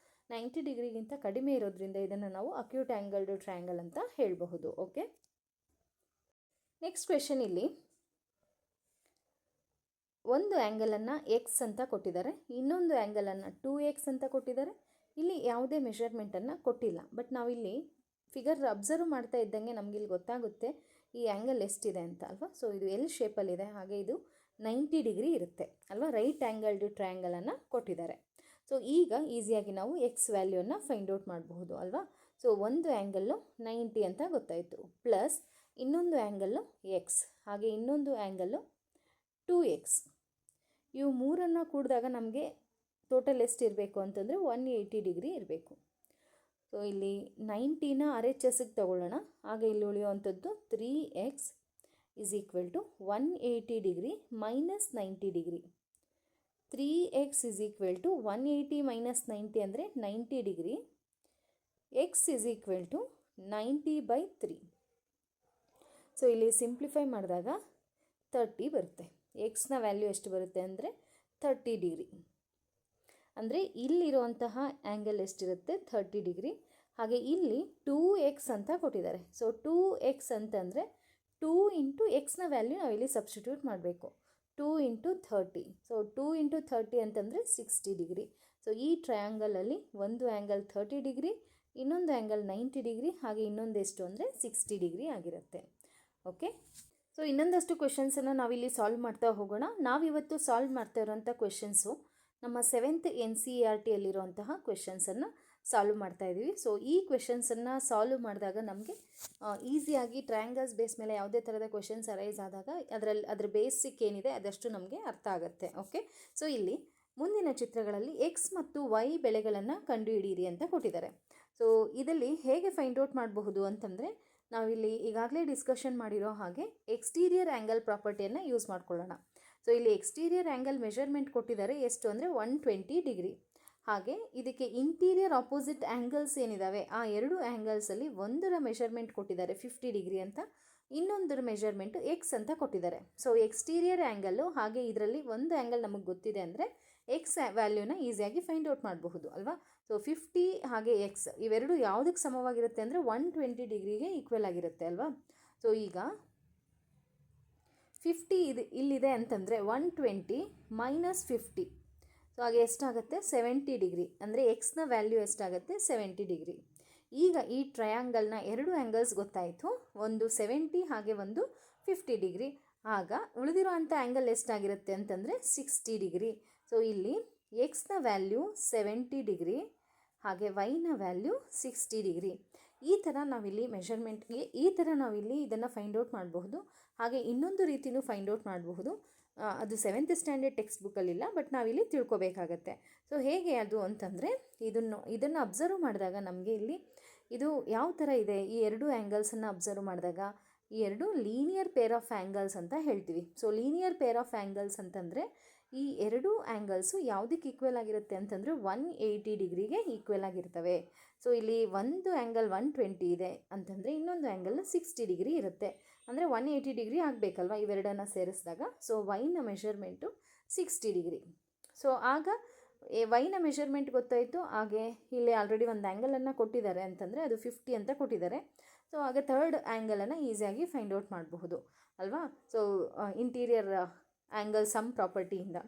90 ಡಿಗ್ರಿಗಿಂತ ಕಡಿಮೆ ಇರೋದ್ರಿಂದ ಇದನ್ನು ನಾವು ಅಕ್ಯೂಟ್ ಆ್ಯಂಗಲ್ಡ್ ಟ್ರಯಾಂಗಲ್ ಅಂತ ಹೇಳಬಹುದು. ಓಕೆ, ನೆಕ್ಸ್ಟ್ ಕ್ವೆಶನ್ ಇಲ್ಲಿ ಒಂದು ಆ್ಯಂಗಲನ್ನು ಎಕ್ಸ್ ಅಂತ ಕೊಟ್ಟಿದ್ದಾರೆ, ಇನ್ನೊಂದು ಆ್ಯಂಗಲನ್ನು 2x ಅಂತ ಕೊಟ್ಟಿದ್ದಾರೆ, ಇಲ್ಲಿ ಯಾವುದೇ ಮೆಷರ್ಮೆಂಟನ್ನು ಕೊಟ್ಟಿಲ್ಲ, ಬಟ್ ನಾವಿಲ್ಲಿ ಫಿಗರ್ ಅಬ್ಸರ್ವ್ ಮಾಡ್ತಾ ಇದ್ದಂಗೆ ನಮಗೆ ಇಲ್ಲಿ ಗೊತ್ತಾಗುತ್ತೆ ಈ ಆ್ಯಂಗಲ್ ಎಷ್ಟಿದೆ ಅಂತ ಅಲ್ವಾ. ಸೊ ಇದು ಎಲ್ ಶೇಪಲ್ಲಿದೆ, ಹಾಗೆ ಇದು 90 ಡಿಗ್ರಿ ಇರುತ್ತೆ ಅಲ್ವಾ. ರೈಟ್ ಆ್ಯಂಗಲ್ಡ್ ಟ್ರಯಾಂಗಲನ್ನು ಕೊಟ್ಟಿದ್ದಾರೆ. ಸೊ ಈಗ ಈಸಿಯಾಗಿ ನಾವು ಎಕ್ಸ್ ವ್ಯಾಲ್ಯೂನ ಫೈಂಡ್ ಔಟ್ ಮಾಡಬಹುದು ಅಲ್ವಾ. ಸೊ ಒಂದು ಆ್ಯಂಗಲ್ಲು 90 ಅಂತ ಗೊತ್ತಾಯಿತು, ಪ್ಲಸ್ ಇನ್ನೊಂದು ಆ್ಯಂಗಲ್ಲು ಎಕ್ಸ್, ಹಾಗೆ ಇನ್ನೊಂದು ಆ್ಯಂಗಲ್ಲು 2x. ಇವು ಮೂರನ್ನು ಕೂಡಿದಾಗ ನಮಗೆ ಟೋಟಲ್ ಎಷ್ಟು ಇರಬೇಕು ಅಂತಂದರೆ 180 ಡಿಗ್ರಿ ಇರಬೇಕು. ಸೊ ಇಲ್ಲಿ 90ನ RHSಗೆ ತಗೊಳ್ಳೋಣ, ಆಗ ಇಲ್ಲಿ ಉಳಿಯುವಂಥದ್ದು 3x is equal to 180 degree minus 90 degree. 3x is equal to 180 minus 90 ಅಂದರೆ 90 degree. x is equal to 90/3. So ಇಲ್ಲಿ ಸಿಂಪ್ಲಿಫೈ ಮಾಡಿದಾಗ 30 ಬರುತ್ತೆ. ಎಕ್ಸ್ನ ವ್ಯಾಲ್ಯೂ ಎಷ್ಟು ಬರುತ್ತೆ ಅಂದರೆ 30 ಡಿಗ್ರಿ. ಅಂದರೆ ಇಲ್ಲಿರುವಂತಹ ಆ್ಯಂಗಲ್ ಎಷ್ಟಿರುತ್ತೆ 30 ಡಿಗ್ರಿ. ಹಾಗೆ ಇಲ್ಲಿ 2x ಅಂತ ಕೊಟ್ಟಿದ್ದಾರೆ. ಸೊ 2x ಅಂತಂದರೆ 2 ಇಂಟು ಎಕ್ಸ್ನ ವ್ಯಾಲ್ಯೂ ನಾವಿಲ್ಲಿ ಸಬ್ಸ್ಟಿಟ್ಯೂಟ್ ಮಾಡಬೇಕು. 2 ಇಂಟು 30. ಸೊ 2 ಇಂಟು 30 ಅಂತಂದರೆ 60 ಡಿಗ್ರಿ. ಸೊ ಈ ಟ್ರಯಾಂಗಲಲ್ಲಿ ಒಂದು ಆ್ಯಂಗಲ್ 30 ಡಿಗ್ರಿ, ಇನ್ನೊಂದು ಆ್ಯಂಗಲ್ 90 ಡಿಗ್ರಿ, ಹಾಗೆ ಇನ್ನೊಂದು ಎಷ್ಟು ಅಂದರೆ 60 ಡಿಗ್ರಿ ಆಗಿರುತ್ತೆ. ಓಕೆ, ಸೊ ಇನ್ನೊಂದಷ್ಟು ಕ್ವೆಶನ್ಸನ್ನು ನಾವಿಲ್ಲಿ ಸಾಲ್ವ್ ಮಾಡ್ತಾ ಹೋಗೋಣ. ನಾವಿವತ್ತು ಸಾಲ್ವ್ ಮಾಡ್ತಾ ಇರೋಂಥ ಕ್ವೆಶನ್ಸು ನಮ್ಮ 7th NCERTಯಲ್ಲಿರುವಂತಹ ಕ್ವೆಶನ್ಸನ್ನು ಸಾಲ್ವ್ ಮಾಡ್ತಾ ಇದ್ದೀವಿ. ಸೊ ಈ ಕ್ವೆಶನ್ಸನ್ನು ಸಾಲ್ವ್ ಮಾಡಿದಾಗ ನಮಗೆ ಈಸಿಯಾಗಿ ಟ್ರಯಾಂಗಲ್ಸ್ ಬೇಸ್ ಮೇಲೆ ಯಾವುದೇ ಥರದ ಕ್ವೆಶನ್ಸ್ ಅರೈಸ್ ಆದಾಗ ಅದರ ಬೇಸಿಕ್ ಏನಿದೆ ಅದಷ್ಟು ನಮಗೆ ಅರ್ಥ ಆಗುತ್ತೆ. ಓಕೆ, ಸೊ ಇಲ್ಲಿ ಮುಂದಿನ ಚಿತ್ರಗಳಲ್ಲಿ ಎಕ್ಸ್ ಮತ್ತು ವೈ ಬೆಲೆಗಳನ್ನು ಕಂಡುಹಿಡಿಯಿರಿ ಅಂತ ಕೊಟ್ಟಿದ್ದಾರೆ. ಸೊ ಇದರಲ್ಲಿ ಹೇಗೆ ಫೈಂಡ್ ಔಟ್ ಮಾಡಬಹುದು ಅಂತಂದರೆ, ನಾವಿಲ್ಲಿ ಈಗಾಗಲೇ ಡಿಸ್ಕಷನ್ ಮಾಡಿರೋ ಹಾಗೆ ಎಕ್ಸ್ಟೀರಿಯರ್ ಆ್ಯಂಗಲ್ ಪ್ರಾಪರ್ಟಿಯನ್ನು ಯೂಸ್ ಮಾಡ್ಕೊಳ್ಳೋಣ. ಸೊ ಇಲ್ಲಿ ಎಕ್ಸ್ಟೀರಿಯರ್ ಆ್ಯಂಗಲ್ ಮೆಷರ್ಮೆಂಟ್ ಕೊಟ್ಟಿದ್ದಾರೆ ಎಷ್ಟು ಅಂದರೆ 120 ಡಿಗ್ರಿ. ಹಾಗೆ ಇದಕ್ಕೆ ಇಂಟೀರಿಯರ್ ಆಪೋಸಿಟ್ ಆ್ಯಂಗಲ್ಸ್ ಏನಿದ್ದಾವೆ ಆ ಎರಡು ಆ್ಯಂಗಲ್ಸಲ್ಲಿ ಒಂದರ ಮೆಷರ್ಮೆಂಟ್ ಕೊಟ್ಟಿದ್ದಾರೆ 50 ಡಿಗ್ರಿ ಅಂತ, ಇನ್ನೊಂದರ ಮೆಷರ್ಮೆಂಟ್ ಎಕ್ಸ್ ಅಂತ ಕೊಟ್ಟಿದ್ದಾರೆ. ಸೊ ಎಕ್ಸ್ಟೀರಿಯರ್ ಆ್ಯಂಗಲ್ಲು ಹಾಗೆ ಇದರಲ್ಲಿ ಒಂದು ಆ್ಯಂಗಲ್ ನಮಗೆ ಗೊತ್ತಿದೆ ಅಂದರೆ ಎಕ್ಸ್ ವ್ಯಾಲ್ಯೂನ ಈಸಿಯಾಗಿ ಫೈಂಡ್ ಔಟ್ ಮಾಡಬಹುದು ಅಲ್ವಾ. ಸೊ 50 ಹಾಗೆ ಎಕ್ಸ್ ಇವೆರಡು ಯಾವುದಕ್ಕೆ ಸಮವಾಗಿರುತ್ತೆ ಅಂದರೆ 120 ಡಿಗ್ರಿಗೆ ಈಕ್ವಲ್ ಆಗಿರುತ್ತೆ ಅಲ್ವಾ. ಸೊ ಈಗ 50 ಇಲ್ಲಿದೆ ಅಂತಂದರೆ 120 ಮೈನಸ್ 50, ಸೊ ಹಾಗೆ ಎಷ್ಟಾಗುತ್ತೆ 70 ಡಿಗ್ರಿ. ಅಂದರೆ ಎಕ್ಸ್ನ ವ್ಯಾಲ್ಯೂ ಎಷ್ಟಾಗುತ್ತೆ 70 ಡಿಗ್ರಿ. ಈಗ ಈ ಟ್ರಯಾಂಗಲ್ನ ಎರಡು ಆ್ಯಂಗಲ್ಸ್ ಗೊತ್ತಾಯಿತು, ಒಂದು 70 ಹಾಗೆ ಒಂದು 50 ಡಿಗ್ರಿ. ಆಗ ಉಳಿದಿರೋ ಅಂಥ ಆ್ಯಂಗಲ್ ಎಷ್ಟಾಗಿರುತ್ತೆ ಅಂತಂದರೆ 60 ಡಿಗ್ರಿ. ಸೊ ಇಲ್ಲಿ ಎಕ್ಸ್ನ ವ್ಯಾಲ್ಯೂ 70 ಡಿಗ್ರಿ ಹಾಗೆ ವೈನ ವ್ಯಾಲ್ಯೂ 60 ಡಿಗ್ರಿ. ಈ ಥರ ನಾವಿಲ್ಲಿ ಮೆಷರ್ಮೆಂಟ್ಗೆ ಈ ಥರ ನಾವಿಲ್ಲಿ ಇದನ್ನು ಫೈಂಡ್ ಔಟ್ ಮಾಡಬಹುದು. ಹಾಗೆ ಇನ್ನೊಂದು ರೀತಿಯೂ ಫೈಂಡ್ ಔಟ್ ಮಾಡಬಹುದು, ಅದು 7th ಸ್ಟ್ಯಾಂಡರ್ಡ್ ಟೆಕ್ಸ್ಟ್ ಬುಕ್ಕಲ್ಲಿಲ್ಲ, ಬಟ್ ನಾವಿಲ್ಲಿ ತಿಳ್ಕೊಬೇಕಾಗತ್ತೆ. ಸೊ ಹೇಗೆ ಅದು ಅಂತಂದರೆ ಇದನ್ನು ಅಬ್ಸರ್ವ್ ಮಾಡಿದಾಗ ನಮಗೆ ಇಲ್ಲಿ ಇದು ಯಾವ ಥರ ಇದೆ, ಈ ಎರಡು ಆ್ಯಂಗಲ್ಸನ್ನು ಅಬ್ಸರ್ವ್ ಮಾಡಿದಾಗ ಈ ಎರಡು ಲೀನಿಯರ್ ಪೇರ್ ಆಫ್ ಆ್ಯಂಗಲ್ಸ್ ಅಂತ ಹೇಳ್ತೀವಿ. So linear pair of angles ಅಂತಂದರೆ ಈ ಎರಡು ಆ್ಯಂಗಲ್ಸು ಯಾವುದಕ್ಕೆ ಈಕ್ವಲ್ ಆಗಿರುತ್ತೆ ಅಂತಂದರೆ 180 ಡಿಗ್ರಿಗೆ ಈಕ್ವಲ್ ಆಗಿರ್ತವೆ. ಸೊ ಇಲ್ಲಿ ಒಂದು ಆ್ಯಂಗಲ್ 120 ಇದೆ ಅಂತಂದರೆ ಇನ್ನೊಂದು ಆ್ಯಂಗಲ್ 60 ಡಿಗ್ರಿ ಇರುತ್ತೆ. ಅಂದರೆ 180 ಡಿಗ್ರಿ ಆಗಬೇಕಲ್ವ ಇವೆರಡನ್ನು ಸೇರಿಸಿದಾಗ. ಸೊ ವೈನ ಮೆಷರ್ಮೆಂಟು 60 ಡಿಗ್ರಿ. ಸೊ ಆಗ ವೈನ ಮೆಷರ್ಮೆಂಟ್ ಗೊತ್ತಾಯಿತು. ಹಾಗೆ ಇಲ್ಲಿ ಆಲ್ರೆಡಿ ಒಂದು ಆ್ಯಂಗಲನ್ನು ಕೊಟ್ಟಿದ್ದಾರೆ ಅಂತಂದರೆ ಅದು 50 ಅಂತ ಕೊಟ್ಟಿದ್ದಾರೆ. ಸೊ ಆಗ ಥರ್ಡ್ ಆ್ಯಂಗಲನ್ನು ಈಸಿಯಾಗಿ ಫೈಂಡ್ ಔಟ್ ಮಾಡಬಹುದು ಅಲ್ವಾ. ಸೊ ಇಂಟೀರಿಯರ್ ಆ್ಯಂಗಲ್ ಸಮ್ ಪ್ರಾಪರ್ಟಿಯಿಂದ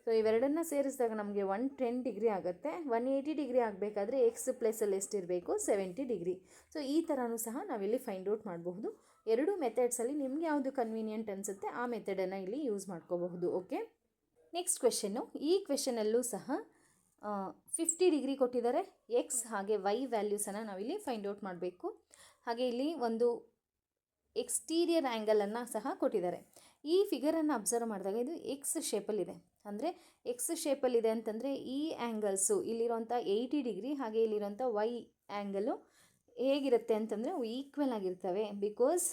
ಸೊ ಇವೆರಡನ್ನು ಸೇರಿಸಿದಾಗ ನಮಗೆ 110 ಡಿಗ್ರಿ ಆಗುತ್ತೆ. 180 ಡಿಗ್ರಿ ಆಗಬೇಕಾದ್ರೆ ಎಕ್ಸ್ ಪ್ಲೇಸಲ್ಲಿ ಎಷ್ಟಿರಬೇಕು 70 ಡಿಗ್ರಿ. ಸೊ ಈ ಥರನೂ ಸಹ ನಾವಿಲ್ಲಿ ಫೈಂಡ್ ಔಟ್ ಮಾಡಬಹುದು. ಎರಡು ಮೆಥಡ್ಸಲ್ಲಿ ನಿಮ್ಗೆ ಯಾವುದು ಕನ್ವೀನಿಯೆಂಟ್ ಅನಿಸುತ್ತೆ ಆ ಮೆಥಡನ್ನು ಇಲ್ಲಿ ಯೂಸ್ ಮಾಡ್ಕೋಬಹುದು. Okay, next question. ಈ ಕ್ವೆಶನಲ್ಲೂ ಸಹ 50 ಡಿಗ್ರಿ ಕೊಟ್ಟಿದ್ದಾರೆ. ಎಕ್ಸ್ ಹಾಗೆ ವೈ ವ್ಯಾಲ್ಯೂಸನ್ನು ನಾವಿಲ್ಲಿ ಫೈಂಡ್ ಔಟ್ ಮಾಡಬೇಕು. ಹಾಗೆ ಇಲ್ಲಿ ಒಂದು ಎಕ್ಸ್ಟೀರಿಯರ್ ಆ್ಯಂಗಲನ್ನು ಸಹ ಕೊಟ್ಟಿದ್ದಾರೆ. ಈ ಫಿಗರನ್ನು ಅಬ್ಸರ್ವ್ ಮಾಡಿದಾಗ ಇದು ಎಕ್ಸ್ ಶೇಪಲ್ಲಿದೆ. ಅಂದರೆ ಎಕ್ಸ್ ಶೇಪಲ್ಲಿದೆ ಅಂತಂದರೆ ಈ ಆ್ಯಂಗಲ್ಸು ಇಲ್ಲಿರೋಂಥ 80 ಡಿಗ್ರಿ ಹಾಗೆ ಇಲ್ಲಿರೋಂಥ ವೈ ಆ್ಯಂಗಲು ಹೇಗಿರುತ್ತೆ ಅಂತಂದರೆ ಈಕ್ವಲ್ ಆಗಿರ್ತವೆ. Because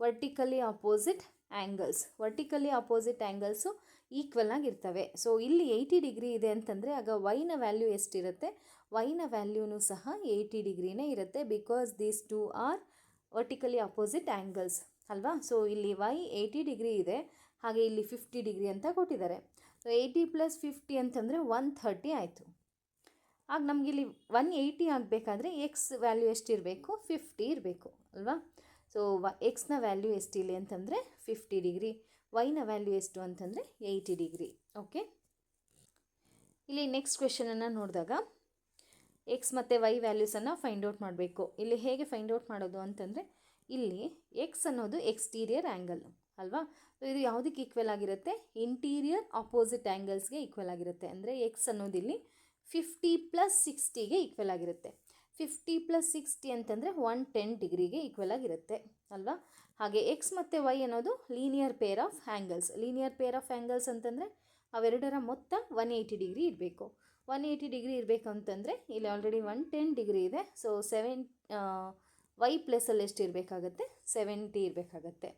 vertically opposite angles equal ಆಗಿರ್ತವೆ. ಸೊ ಇಲ್ಲಿ 80 ಡಿಗ್ರಿ ಇದೆ ಅಂತಂದರೆ ಆಗ ವೈನ ವ್ಯಾಲ್ಯೂ ಎಷ್ಟಿರುತ್ತೆ, ವೈನ ವ್ಯಾಲ್ಯೂನೂ ಸಹ 80 ಡಿಗ್ರಿನೇ ಇರುತ್ತೆ. Because these two are vertically opposite angles ಅಲ್ವಾ. ಸೊ ಇಲ್ಲಿ ವೈ 80 ಡಿಗ್ರಿ ಇದೆ, ಹಾಗೆ ಇಲ್ಲಿ 50 ಡಿಗ್ರಿ ಅಂತ ಕೊಟ್ಟಿದ್ದಾರೆ. ಸೊ 80 + 50 ಅಂತಂದರೆ 130 ಆಯಿತು. ಆಗ ನಮಗಿಲ್ಲಿ 180 ಆಗಬೇಕಾದ್ರೆ ಎಕ್ಸ್ ವ್ಯಾಲ್ಯೂ ಎಷ್ಟಿರಬೇಕು 50 ಇರಬೇಕು ಅಲ್ವಾ. ಸೊ ಎಕ್ಸ್ನ ವ್ಯಾಲ್ಯೂ ಎಷ್ಟಿಲ್ಲ ಅಂತಂದರೆ 50 ಡಿಗ್ರಿ, ವೈನ ವ್ಯಾಲ್ಯೂ ಎಷ್ಟು ಅಂತಂದರೆ 80 ಡಿಗ್ರಿ. ಓಕೆ, ಇಲ್ಲಿ ನೆಕ್ಸ್ಟ್ ಕ್ವೆಶನನ್ನು ನೋಡಿದಾಗ ಎಕ್ಸ್ ಮತ್ತು ವೈ ವ್ಯಾಲ್ಯೂಸನ್ನು ಫೈಂಡ್ ಔಟ್ ಮಾಡಬೇಕು. ಇಲ್ಲಿ ಹೇಗೆ ಫೈಂಡ್ ಔಟ್ ಮಾಡೋದು ಅಂತಂದರೆ, ಇಲ್ಲಿ ಎಕ್ಸ್ ಅನ್ನೋದು ಎಕ್ಸ್ಟೀರಿಯರ್ ಆ್ಯಂಗಲ್ ಅಲ್ವಾ. ಸೊ ಇದು ಯಾವುದಕ್ಕೆ ಈಕ್ವಲ್ ಆಗಿರುತ್ತೆ? ಇಂಟೀರಿಯರ್ ಆಪೋಸಿಟ್ ಆ್ಯಂಗಲ್ಸ್ಗೆ ಈಕ್ವಲ್ ಆಗಿರುತ್ತೆ. ಅಂದರೆ ಎಕ್ಸ್ ಅನ್ನೋದು ಇಲ್ಲಿ 50 + 60ಗೆ ಈಕ್ವಲ್ ಆಗಿರುತ್ತೆ. 50 + 60 ಅಂತಂದರೆ 110 ಡಿಗ್ರಿಗೆ ಈಕ್ವಲ್ ಆಗಿರುತ್ತೆ ಅಲ್ವಾ. ಹಾಗೆ ಎಕ್ಸ್ ಮತ್ತು ವೈ ಅನ್ನೋದು linear pair of angles. Linear pair of angles ಅಂತಂದರೆ ಅವೆರಡರ ಮೊತ್ತ 180 ಡಿಗ್ರಿ ಇರಬೇಕು. 180 ಡಿಗ್ರಿ ಇರಬೇಕು ಅಂತಂದರೆ ಇಲ್ಲಿ ಆಲ್ರೆಡಿ 110 ಡಿಗ್ರಿ ಇದೆ. ಸೊ ವೈ ಪ್ಲೇಸಲ್ಲಿ ಎಷ್ಟು ಇರಬೇಕಾಗತ್ತೆ? 70 ಇರಬೇಕಾಗತ್ತೆ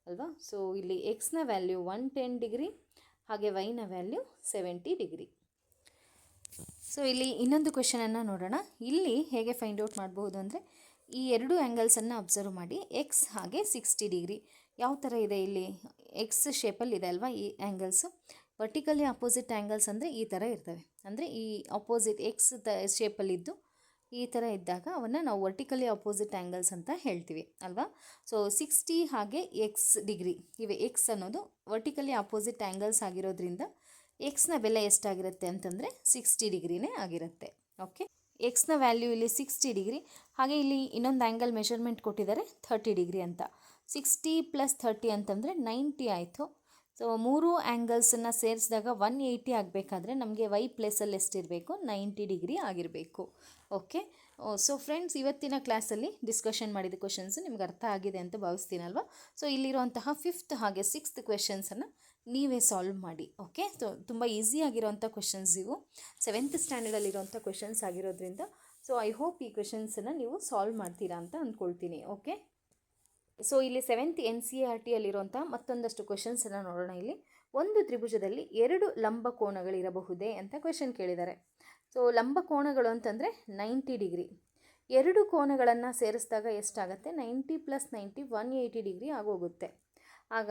ಅಲ್ವಾ. ಸೊ ಇಲ್ಲಿ ಎಕ್ಸ್ನ ವ್ಯಾಲ್ಯೂ 110 ಡಿಗ್ರಿ, ಹಾಗೆ ವೈನ ವ್ಯಾಲ್ಯೂ 70 ಡಿಗ್ರಿ. ಸೊ ಇಲ್ಲಿ ಇನ್ನೊಂದು ಕ್ವೆಶನನ್ನು ನೋಡೋಣ. ಇಲ್ಲಿ ಹೇಗೆ ಫೈಂಡ್ ಔಟ್ ಮಾಡಬಹುದು ಅಂದರೆ, ಈ ಎರಡು ಆ್ಯಂಗಲ್ಸನ್ನು ಅಬ್ಸರ್ವ್ ಮಾಡಿ. ಎಕ್ಸ್ ಹಾಗೆ 60 ಡಿಗ್ರಿ ಯಾವ ಥರ ಇದೆ? ಇಲ್ಲಿ ಎಕ್ಸ್ ಶೇಪಲ್ಲಿ ಇದೆ ಅಲ್ವಾ ಈ ಆ್ಯಂಗಲ್ಸು. ವರ್ಟಿಕಲಿ ಅಪೋಸಿಟ್ ಆ್ಯಂಗಲ್ಸ್ ಅಂದರೆ ಈ ಥರ ಇರ್ತವೆ. ಅಂದರೆ ಈ ಅಪೋಸಿಟ್ ಎಕ್ಸ್ ಶೇಪಲ್ಲಿದ್ದು ಈ ಥರ ಇದ್ದಾಗ ಅವನ್ನು ನಾವು ವರ್ಟಿಕಲಿ ಅಪೋಸಿಟ್ ಆ್ಯಂಗಲ್ಸ್ ಅಂತ ಹೇಳ್ತೀವಿ ಅಲ್ವಾ. ಸೊ 60 ಹಾಗೆ ಎಕ್ಸ್ ಡಿಗ್ರಿ ಇವೆ. ಎಕ್ಸ್ ಅನ್ನೋದು ವರ್ಟಿಕಲಿ ಅಪೋಸಿಟ್ ಆ್ಯಂಗಲ್ಸ್ ಆಗಿರೋದ್ರಿಂದ ಎಕ್ಸ್ನ ಬೆಲೆ ಎಷ್ಟಾಗಿರುತ್ತೆ ಅಂತಂದರೆ 60 ಡಿಗ್ರಿನೇ ಆಗಿರುತ್ತೆ. ಓಕೆ, ಎಕ್ಸ್ನ ವ್ಯಾಲ್ಯೂ ಇಲ್ಲಿ 60 ಡಿಗ್ರಿ. ಹಾಗೆ ಇಲ್ಲಿ ಇನ್ನೊಂದು ಆ್ಯಂಗಲ್ ಮೆಷರ್ಮೆಂಟ್ ಕೊಟ್ಟಿದ್ದಾರೆ 30 ಡಿಗ್ರಿ ಅಂತ. 60 + 30 ಅಂತಂದರೆ 90 ಆಯಿತು. ಸೊ ಮೂರು ಆ್ಯಂಗಲ್ಸನ್ನು ಸೇರಿಸಿದಾಗ 180 ಆಗಬೇಕಾದ್ರೆ ನಮಗೆ ವೈ ಪ್ಲೇಸಲ್ಲಿ ಎಷ್ಟಿರಬೇಕು? 90 ಡಿಗ್ರಿ ಆಗಿರಬೇಕು. ಓಕೆ, ಸೊ ಫ್ರೆಂಡ್ಸ್, ಇವತ್ತಿನ ಕ್ಲಾಸಲ್ಲಿ ಡಿಸ್ಕಷನ್ ಮಾಡಿದ ಕ್ವೆಶನ್ಸ್ ನಿಮ್ಗೆ ಅರ್ಥ ಆಗಿದೆ ಅಂತ ಭಾವಿಸ್ತೀನಲ್ವ. ಸೊ ಇಲ್ಲಿರುವಂತಹ 5th ಹಾಗೆ 6th ಕ್ವೆಶನ್ಸನ್ನು ನೀವೇ ಸಾಲ್ವ್ ಮಾಡಿ. ಓಕೆ, ಸೊ ತುಂಬ ಈಸಿಯಾಗಿರೋಂಥ ಕ್ವೆಶನ್ಸ್ ಇವು. 7th ಸ್ಟ್ಯಾಂಡರ್ಡಲ್ಲಿರೋಂಥ ಕ್ವೆಶನ್ಸ್ ಆಗಿರೋದ್ರಿಂದ ಸೊ ಐ ಹೋಪ್ ಈ ಕ್ವೆಶನ್ಸನ್ನು ನೀವು ಸಾಲ್ವ್ ಮಾಡ್ತೀರಾ ಅಂತ ಅಂದ್ಕೊಳ್ತೀನಿ. ಓಕೆ, ಸೊ ಇಲ್ಲಿ 7th NCERTಯಲ್ಲಿರುವಂಥ ಮತ್ತೊಂದಷ್ಟು ಕ್ವೆಶನ್ಸನ್ನು ನೋಡೋಣ. ಇಲ್ಲಿ ಒಂದು ತ್ರಿಭುಜದಲ್ಲಿ 2 ಲಂಬ ಕೋನಗಳಿರಬಹುದೇ ಅಂತ ಕ್ವೆಶನ್ ಕೇಳಿದ್ದಾರೆ. ಸೊ ಲಂಬ ಕೋನಗಳು ಅಂತಂದರೆ 90 ಡಿಗ್ರಿ. ಎರಡು ಕೋನಗಳನ್ನು ಸೇರಿಸಿದಾಗ ಎಷ್ಟಾಗುತ್ತೆ? 90 + 90 180 ಡಿಗ್ರಿ ಆಗೋಗುತ್ತೆ. ಆಗ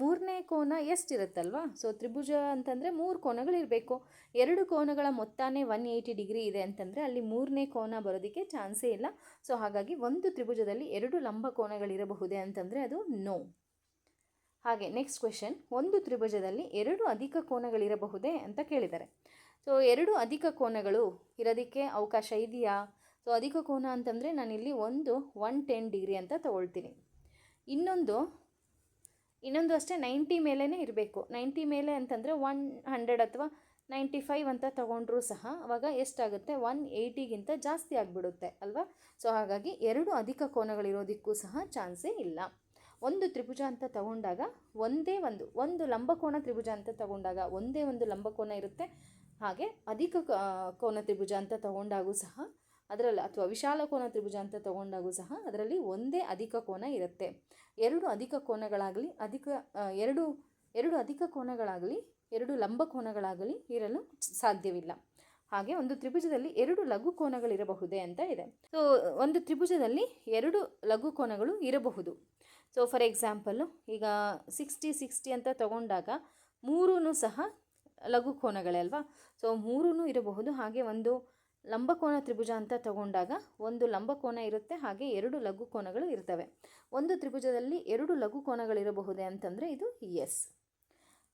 ಮೂರನೇ ಕೋನ ಎಷ್ಟಿರುತ್ತಲ್ವಾ? ಸೊ ತ್ರಿಭುಜ ಅಂತಂದರೆ 3 ಕೋನಗಳಿರಬೇಕು. ಎರಡು ಕೋನಗಳ ಮೊತ್ತನೇ 180 ಡಿಗ್ರಿ ಇದೆ ಅಂತಂದರೆ ಅಲ್ಲಿ ಮೂರನೇ ಕೋನ ಬರೋದಕ್ಕೆ ಚಾನ್ಸೇ ಇಲ್ಲ. ಸೊ ಹಾಗಾಗಿ ಒಂದು ತ್ರಿಭುಜದಲ್ಲಿ 2 ಲಂಬ ಕೋನಗಳಿರಬಹುದೇ ಅಂತಂದರೆ ಅದು ನೋ. ಹಾಗೆ ನೆಕ್ಸ್ಟ್ ಕ್ವೆಶನ್, ಒಂದು ತ್ರಿಭುಜದಲ್ಲಿ 2 ಅಧಿಕ ಕೋನಗಳಿರಬಹುದೇ ಅಂತ ಕೇಳಿದ್ದಾರೆ. ಸೊ 2 ಅಧಿಕ ಕೋನಗಳು ಇರೋದಕ್ಕೆ ಅವಕಾಶ ಇದೆಯಾ? ಸೊ ಅಧಿಕ ಕೋನ ಅಂತಂದರೆ ನಾನಿಲ್ಲಿ ಒಂದು 110 ಡಿಗ್ರಿ ಅಂತ ತಗೊಳ್ತೀನಿ. ಇನ್ನೊಂದು ಅಷ್ಟೇ 90 ಮೇಲೇ ಇರಬೇಕು. 90 ಮೇಲೆ ಅಂತಂದರೆ 100 ಅಥವಾ 95 ಅಂತ ತಗೊಂಡ್ರೂ ಸಹ ಅವಾಗ ಎಷ್ಟಾಗುತ್ತೆ? 180ಗಿಂತ ಜಾಸ್ತಿ ಆಗಿಬಿಡುತ್ತೆ ಅಲ್ವಾ. ಸೊ ಹಾಗಾಗಿ 2 ಅಧಿಕ ಕೋನಗಳಿರೋದಕ್ಕೂ ಸಹ ಚಾನ್ಸೇ ಇಲ್ಲ. ಒಂದು ತ್ರಿಭುಜ ಅಂತ ತಗೊಂಡಾಗ ಒಂದು ಲಂಬಕೋನ ತ್ರಿಭುಜ ಅಂತ ತಗೊಂಡಾಗ ಒಂದೇ ಒಂದು ಲಂಬಕೋನ ಇರುತ್ತೆ. ಹಾಗೆ ಅಧಿಕ ಕೋನ ತ್ರಿಭುಜ ಅಂತ ತಗೊಂಡಾಗೂ ಸಹ ಅದರಲ್ಲಿ, ಅಥವಾ ವಿಶಾಲ ಕೋನ ತ್ರಿಭುಜ ಅಂತ ತಗೊಂಡಾಗೂ ಸಹ ಅದರಲ್ಲಿ ಒಂದೇ ಅಧಿಕ ಕೋನ ಇರುತ್ತೆ. ಎರಡು ಅಧಿಕ ಕೋನಗಳಾಗಲಿ ಎರಡು ಅಧಿಕ ಕೋನಗಳಾಗಲಿ 2 ಲಂಬ ಕೋನಗಳಾಗಲಿ ಇರಲು ಸಾಧ್ಯವಿಲ್ಲ. ಹಾಗೆ ಒಂದು ತ್ರಿಭುಜದಲ್ಲಿ 2 ಲಘು ಕೋನಗಳಿರಬಹುದೇ ಅಂತ ಇದೆ. ಸೊ ಒಂದು ತ್ರಿಭುಜದಲ್ಲಿ 2 ಲಘು ಕೋನಗಳು ಇರಬಹುದು. ಸೊ ಫಾರ್ ಎಕ್ಸಾಂಪಲ್ಲು ಈಗ 60 ಅಂತ ತಗೊಂಡಾಗ ಮೂರೂ ಸಹ ಲಘು ಕೋನಗಳೇ ಅಲ್ವಾ. ಸೊ ಮೂರೂ ಇರಬಹುದು. ಹಾಗೆ ಒಂದು ಲಂಬಕೋನ ತ್ರಿಭುಜ ಅಂತ ತಗೊಂಡಾಗ ಒಂದು ಲಂಬಕೋನ ಇರುತ್ತೆ, ಹಾಗೆ 2 ಲಘು ಕೋನಗಳು ಇರ್ತವೆ. ಒಂದು ತ್ರಿಭುಜದಲ್ಲಿ 2 ಲಘು ಕೋನಗಳಿರಬಹುದೇ ಅಂತಂದರೆ ಇದು ಎಸ್.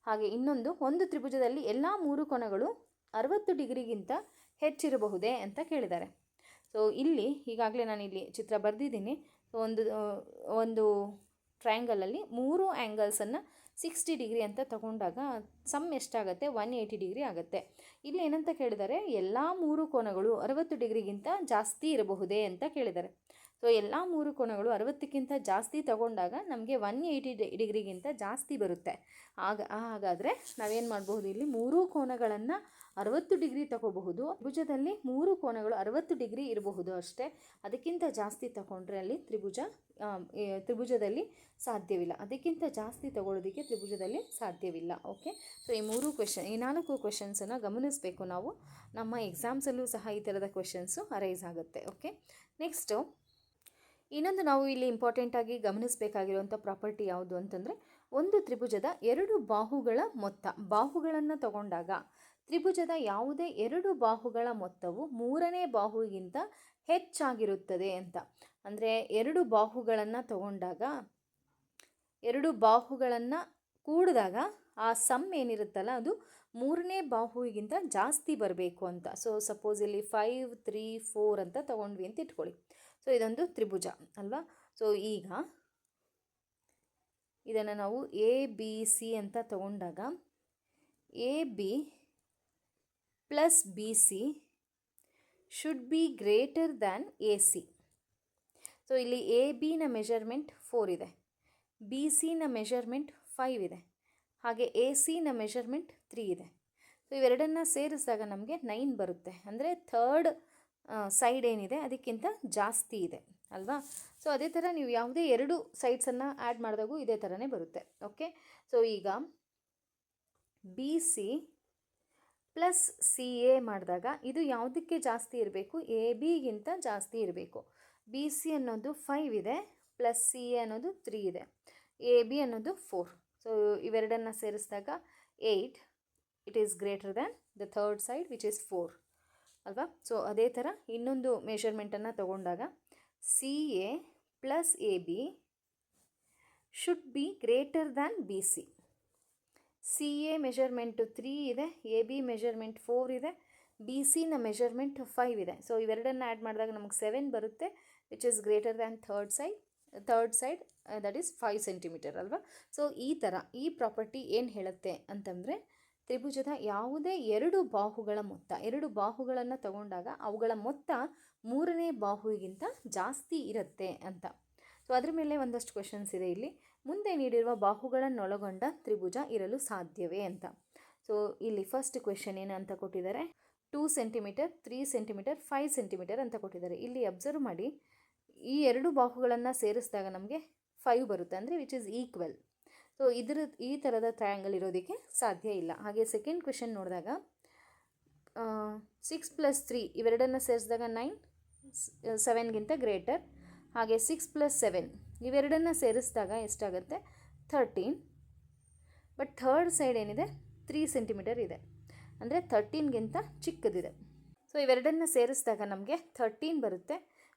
ಹಾಗೆ ಒಂದು ತ್ರಿಭುಜದಲ್ಲಿ ಎಲ್ಲ 3 ಕೋನಗಳು 60 ಡಿಗ್ರಿಗಿಂತ ಹೆಚ್ಚಿರಬಹುದೇ ಅಂತ ಕೇಳಿದ್ದಾರೆ. ಸೊ ಇಲ್ಲಿ ಈಗಾಗಲೇ ನಾನು ಇಲ್ಲಿ ಚಿತ್ರ ಬರೆದಿದ್ದೀನಿ. ಒಂದು ಟ್ರಯಾಂಗಲಲ್ಲಿ 3 ಆ್ಯಂಗಲ್ಸನ್ನು 60 ಡಿಗ್ರಿ ಅಂತ ತಗೊಂಡಾಗ ಸಮ್ ಎಷ್ಟಾಗುತ್ತೆ? 180 ಡಿಗ್ರಿ ಆಗುತ್ತೆ. ಇಲ್ಲಿ ಏನಂತ ಕೇಳಿದ್ದಾರೆ? ಎಲ್ಲ 3 ಕೋನಗಳು 60 ಡಿಗ್ರಿಗಿಂತ ಜಾಸ್ತಿ ಇರಬಹುದೇ ಅಂತ ಕೇಳಿದ್ದಾರೆ. ಸೊ ಎಲ್ಲ 3 ಕೋನಗಳು 60ಕ್ಕಿಂತ ಜಾಸ್ತಿ ತಗೊಂಡಾಗ ನಮಗೆ 180 ಡಿಗ್ರಿಗಿಂತ ಜಾಸ್ತಿ ಬರುತ್ತೆ. ಹಾಗಾದರೆ ನಾವೇನು ಮಾಡಬಹುದು? ಇಲ್ಲಿ 3 ಕೋನಗಳನ್ನು 60 ಡಿಗ್ರಿ ತಗೋಬಹುದು. ತ್ರಿಭುಜದಲ್ಲಿ 3 ಕೋನಗಳು 60 ಡಿಗ್ರಿ ಇರಬಹುದು ಅಷ್ಟೇ. ಅದಕ್ಕಿಂತ ಜಾಸ್ತಿ ತಗೊಂಡ್ರೆ ಅಲ್ಲಿ ತ್ರಿಭುಜದಲ್ಲಿ ಸಾಧ್ಯವಿಲ್ಲ. ಅದಕ್ಕಿಂತ ಜಾಸ್ತಿ ತಗೊಳ್ಳೋದಕ್ಕೆ ತ್ರಿಭುಜದಲ್ಲಿ ಸಾಧ್ಯವಿಲ್ಲ. ಓಕೆ, ಸೊ ಈ 4 ಕ್ವೆಶನ್ಸನ್ನು ಗಮನಿಸಬೇಕು ನಾವು. ನಮ್ಮ ಎಕ್ಸಾಮ್ಸಲ್ಲೂ ಸಹ ಈ ಥರದ ಕ್ವೆಶನ್ಸು ಅರೈಸ್ ಆಗುತ್ತೆ. ಓಕೆ, ನೆಕ್ಸ್ಟು ಇನ್ನೊಂದು ನಾವು ಇಲ್ಲಿ ಇಂಪಾರ್ಟೆಂಟಾಗಿ ಗಮನಿಸಬೇಕಾಗಿರುವಂಥ ಪ್ರಾಪರ್ಟಿ ಯಾವುದು ಅಂತಂದರೆ, ಒಂದು ತ್ರಿಭುಜದ 2 ಬಾಹುಗಳ ಮೊತ್ತ. ಬಾಹುಗಳನ್ನು ತಗೊಂಡಾಗ ತ್ರಿಭುಜದ ಯಾವುದೇ 2 ಬಾಹುಗಳ ಮೊತ್ತವು 3ನೇ ಬಾಹುವಿಗಿಂತ ಹೆಚ್ಚಾಗಿರುತ್ತದೆ ಅಂತ. ಅಂದರೆ 2 ಬಾಹುಗಳನ್ನು ತಗೊಂಡಾಗ 2 ಬಾಹುಗಳನ್ನು ಕೂಡಿದಾಗ ಆ ಸಮ್ ಏನಿರುತ್ತಲ್ಲ ಅದು ಮೂರನೇ ಬಾಹುವಿಗಿಂತ ಜಾಸ್ತಿ ಬರಬೇಕು ಅಂತ. ಸೊ ಸಪೋಸ್ ಇಲ್ಲಿ 5 3 4 ಅಂತ ತಗೊಂಡ್ವಿ ಅಂತ ಇಟ್ಕೊಳ್ಳಿ. ಸೊ ಇದೊಂದು ತ್ರಿಭುಜ ಅಲ್ವಾ. ಸೊ ಈಗ ಇದನ್ನು ನಾವು ಎ ಬಿ ಸಿ ಅಂತ ತಗೊಂಡಾಗ A B plus B C should be greater than A C. So ಇಲ್ಲಿ ಎ ಬಿನ ಮೆಷರ್ಮೆಂಟ್ 4 ಇದೆ, ಬಿ ಸಿನ ಮೆಷರ್ಮೆಂಟ್ 5 ಇದೆ, ಹಾಗೆ ಎ ಸಿನ ಮೆಷರ್ಮೆಂಟ್ 3 ಇದೆ. ಸೊ ಇವೆರಡನ್ನು ಸೇರಿಸಿದಾಗ ನಮಗೆ 9 ಬರುತ್ತೆ. ಅಂದರೆ ಥರ್ಡ್ ಸೈಡ್ ಏನಿದೆ ಅದಕ್ಕಿಂತ ಜಾಸ್ತಿ ಇದೆ ಅಲ್ವಾ. ಸೊ ಅದೇ ಥರ ನೀವು ಯಾವುದೇ ಎರಡು ಸೈಡ್ಸನ್ನು ಆ್ಯಡ್ ಮಾಡಿದಾಗೂ ಇದೇ ಥರನೇ ಬರುತ್ತೆ. ಓಕೆ. ಸೊ ಈಗ B C plus C A ಮಾಡಿದಾಗ ಇದು ಯಾವುದಕ್ಕೆ ಜಾಸ್ತಿ ಇರಬೇಕು? ಎ ಬಿಗಿಂತ ಜಾಸ್ತಿ ಇರಬೇಕು. ಬಿ ಸಿ ಅನ್ನೋದು 5 ಇದೆ, ಪ್ಲಸ್ ಸಿ ಎ ಅನ್ನೋದು 3 ಇದೆ, ಎ ಬಿ ಅನ್ನೋದು 4. ಸೊ ಇವೆರಡನ್ನು ಸೇರಿಸಿದಾಗ 8, it is greater than the third side which is 4 ಅಲ್ವಾ. ಸೊ ಅದೇ ಥರ ಇನ್ನೊಂದು ಮೆಷರ್ಮೆಂಟನ್ನು ತಗೊಂಡಾಗ C A plus A B should be greater than B C. C A measurement 3 ಇದೆ, ಎ ಬಿ ಮೆಷರ್ಮೆಂಟ್ 4 ಇದೆ, ಬಿ ಸಿನ ಮೆಷರ್ಮೆಂಟ್ 5 ಇದೆ. ಸೊ ಇವೆರಡನ್ನು ಆ್ಯಡ್ ಮಾಡಿದಾಗ ನಮಗೆ 7 ಬರುತ್ತೆ which is greater than third side that is 5 centimetre ಅಲ್ವಾ. ಸೊ ಈ ಥರ ಈ ಪ್ರಾಪರ್ಟಿ ಏನು ಹೇಳುತ್ತೆ ಅಂತಂದರೆ ತ್ರಿಭುಜದ ಯಾವುದೇ ಎರಡು ಬಾಹುಗಳನ್ನು ತಗೊಂಡಾಗ ಅವುಗಳ ಮೊತ್ತ ಮೂರನೇ ಬಾಹುವಿಗಿಂತ ಜಾಸ್ತಿ ಇರುತ್ತೆ ಅಂತ. ಸೊ ಅದ್ರ ಮೇಲೆ ಒಂದಷ್ಟು ಕ್ವೆಶನ್ಸ್ ಇದೆ ಇಲ್ಲಿ. ಮುಂದೆ ನೀಡಿರುವ ಬಾಹುಗಳನ್ನೊಳಗೊಂಡ ತ್ರಿಭುಜ ಇರಲು ಸಾಧ್ಯವೇ ಅಂತ. ಸೊ ಇಲ್ಲಿ ಫಸ್ಟ್ ಕ್ವೆಶನ್ ಏನು ಅಂತ ಕೊಟ್ಟಿದ್ದಾರೆ, 2 ಸೆಂಟಿಮೀಟರ್ 3 ಸೆಂಟಿಮೀಟರ್ 5 ಸೆಂಟಿಮೀಟರ್ ಅಂತ ಕೊಟ್ಟಿದ್ದಾರೆ. ಇಲ್ಲಿ ಅಬ್ಸರ್ವ್ ಮಾಡಿ, ಈ ಎರಡು ಬಾಹುಗಳನ್ನು ಸೇರಿಸಿದಾಗ ನಮಗೆ 5 ಬರುತ್ತೆ, ಅಂದರೆ ವಿಚ್ ಈಸ್ ಈಕ್ವಲ್. ಸೊ ಈ ಥರದ ಟ್ರಯಾಂಗಲ್ ಇರೋದಕ್ಕೆ ಸಾಧ್ಯ ಇಲ್ಲ. ಹಾಗೆ ಸೆಕೆಂಡ್ ಕ್ವೆಶನ್ ನೋಡಿದಾಗ 6 + 3 ಇವೆರಡನ್ನು ಸೇರಿಸಿದಾಗ 9, 7ಗಿಂತ ಗ್ರೇಟರ್. ಹಾಗೆ 6 + 7 ಇವೆರಡನ್ನು ಸೇರಿಸಿದಾಗ ಎಷ್ಟಾಗುತ್ತೆ? 13. ಬಟ್ ಥರ್ಡ್ ಸೈಡ್ ಏನಿದೆ 3 ಸೆಂಟಿಮೀಟರ್ ಇದೆ, ಅಂದರೆ 13ಗಿಂತ ಚಿಕ್ಕದಿದೆ. ಸೊ ಇವೆರಡನ್ನು ಸೇರಿಸಿದಾಗ ನಮಗೆ 13 ಬರುತ್ತೆ.